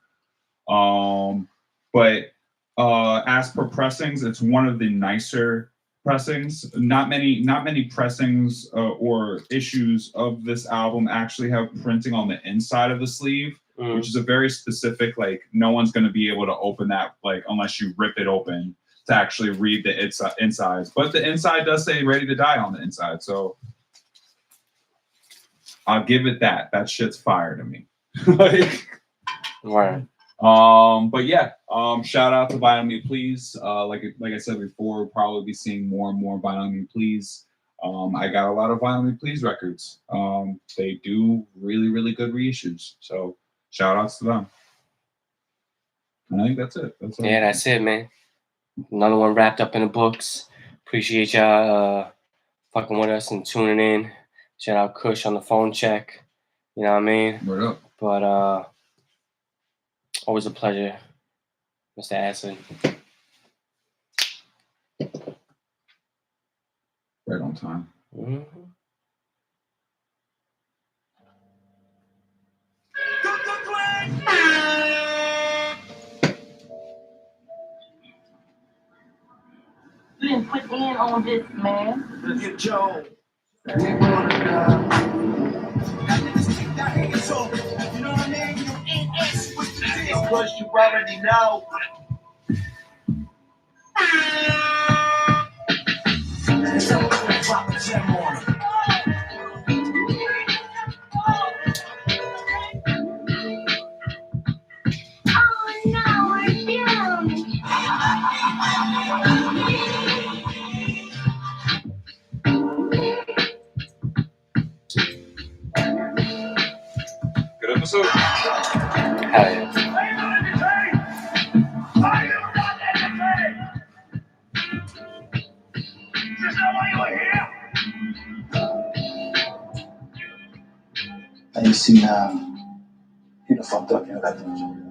But as per pressings, it's one of the nicer pressings. Not many pressings or issues of this album actually have printing on the inside of the sleeve. which is a very specific, like, no one's going to be able to open that, like, unless you rip it open to actually read the insides. But the inside does say ready to die on the inside. So I'll give it that. That shit's fire to me. Like, Right. but yeah, shout out to Vinyl Me Please. Like I said before, we'll probably be seeing more and more Vinyl Me Please. I got a lot of Vinyl Me Please records. They do really, really good reissues. So shout outs to them. And I think that's it. That's all. Yeah, that's it, man. Another one wrapped up in the books. Appreciate y'all fucking with us and tuning in. Shout out Kush on the phone check. You know what I mean? Word up. But always a pleasure, Mr. Acid. Right on time. Mm-hmm. You didn't put in on this, man. Let's get Joe. They wanna die. You know what I mean? You ain't ask what you did. Plus, you already know. Someone's gonna drop a gem on him. Oh no, we're doomed. Good episode. Hell yeah. Are you not entertained? Are you not entertained? Is this not why you were here? Now you see now, you done fucked up, you know that, don't you?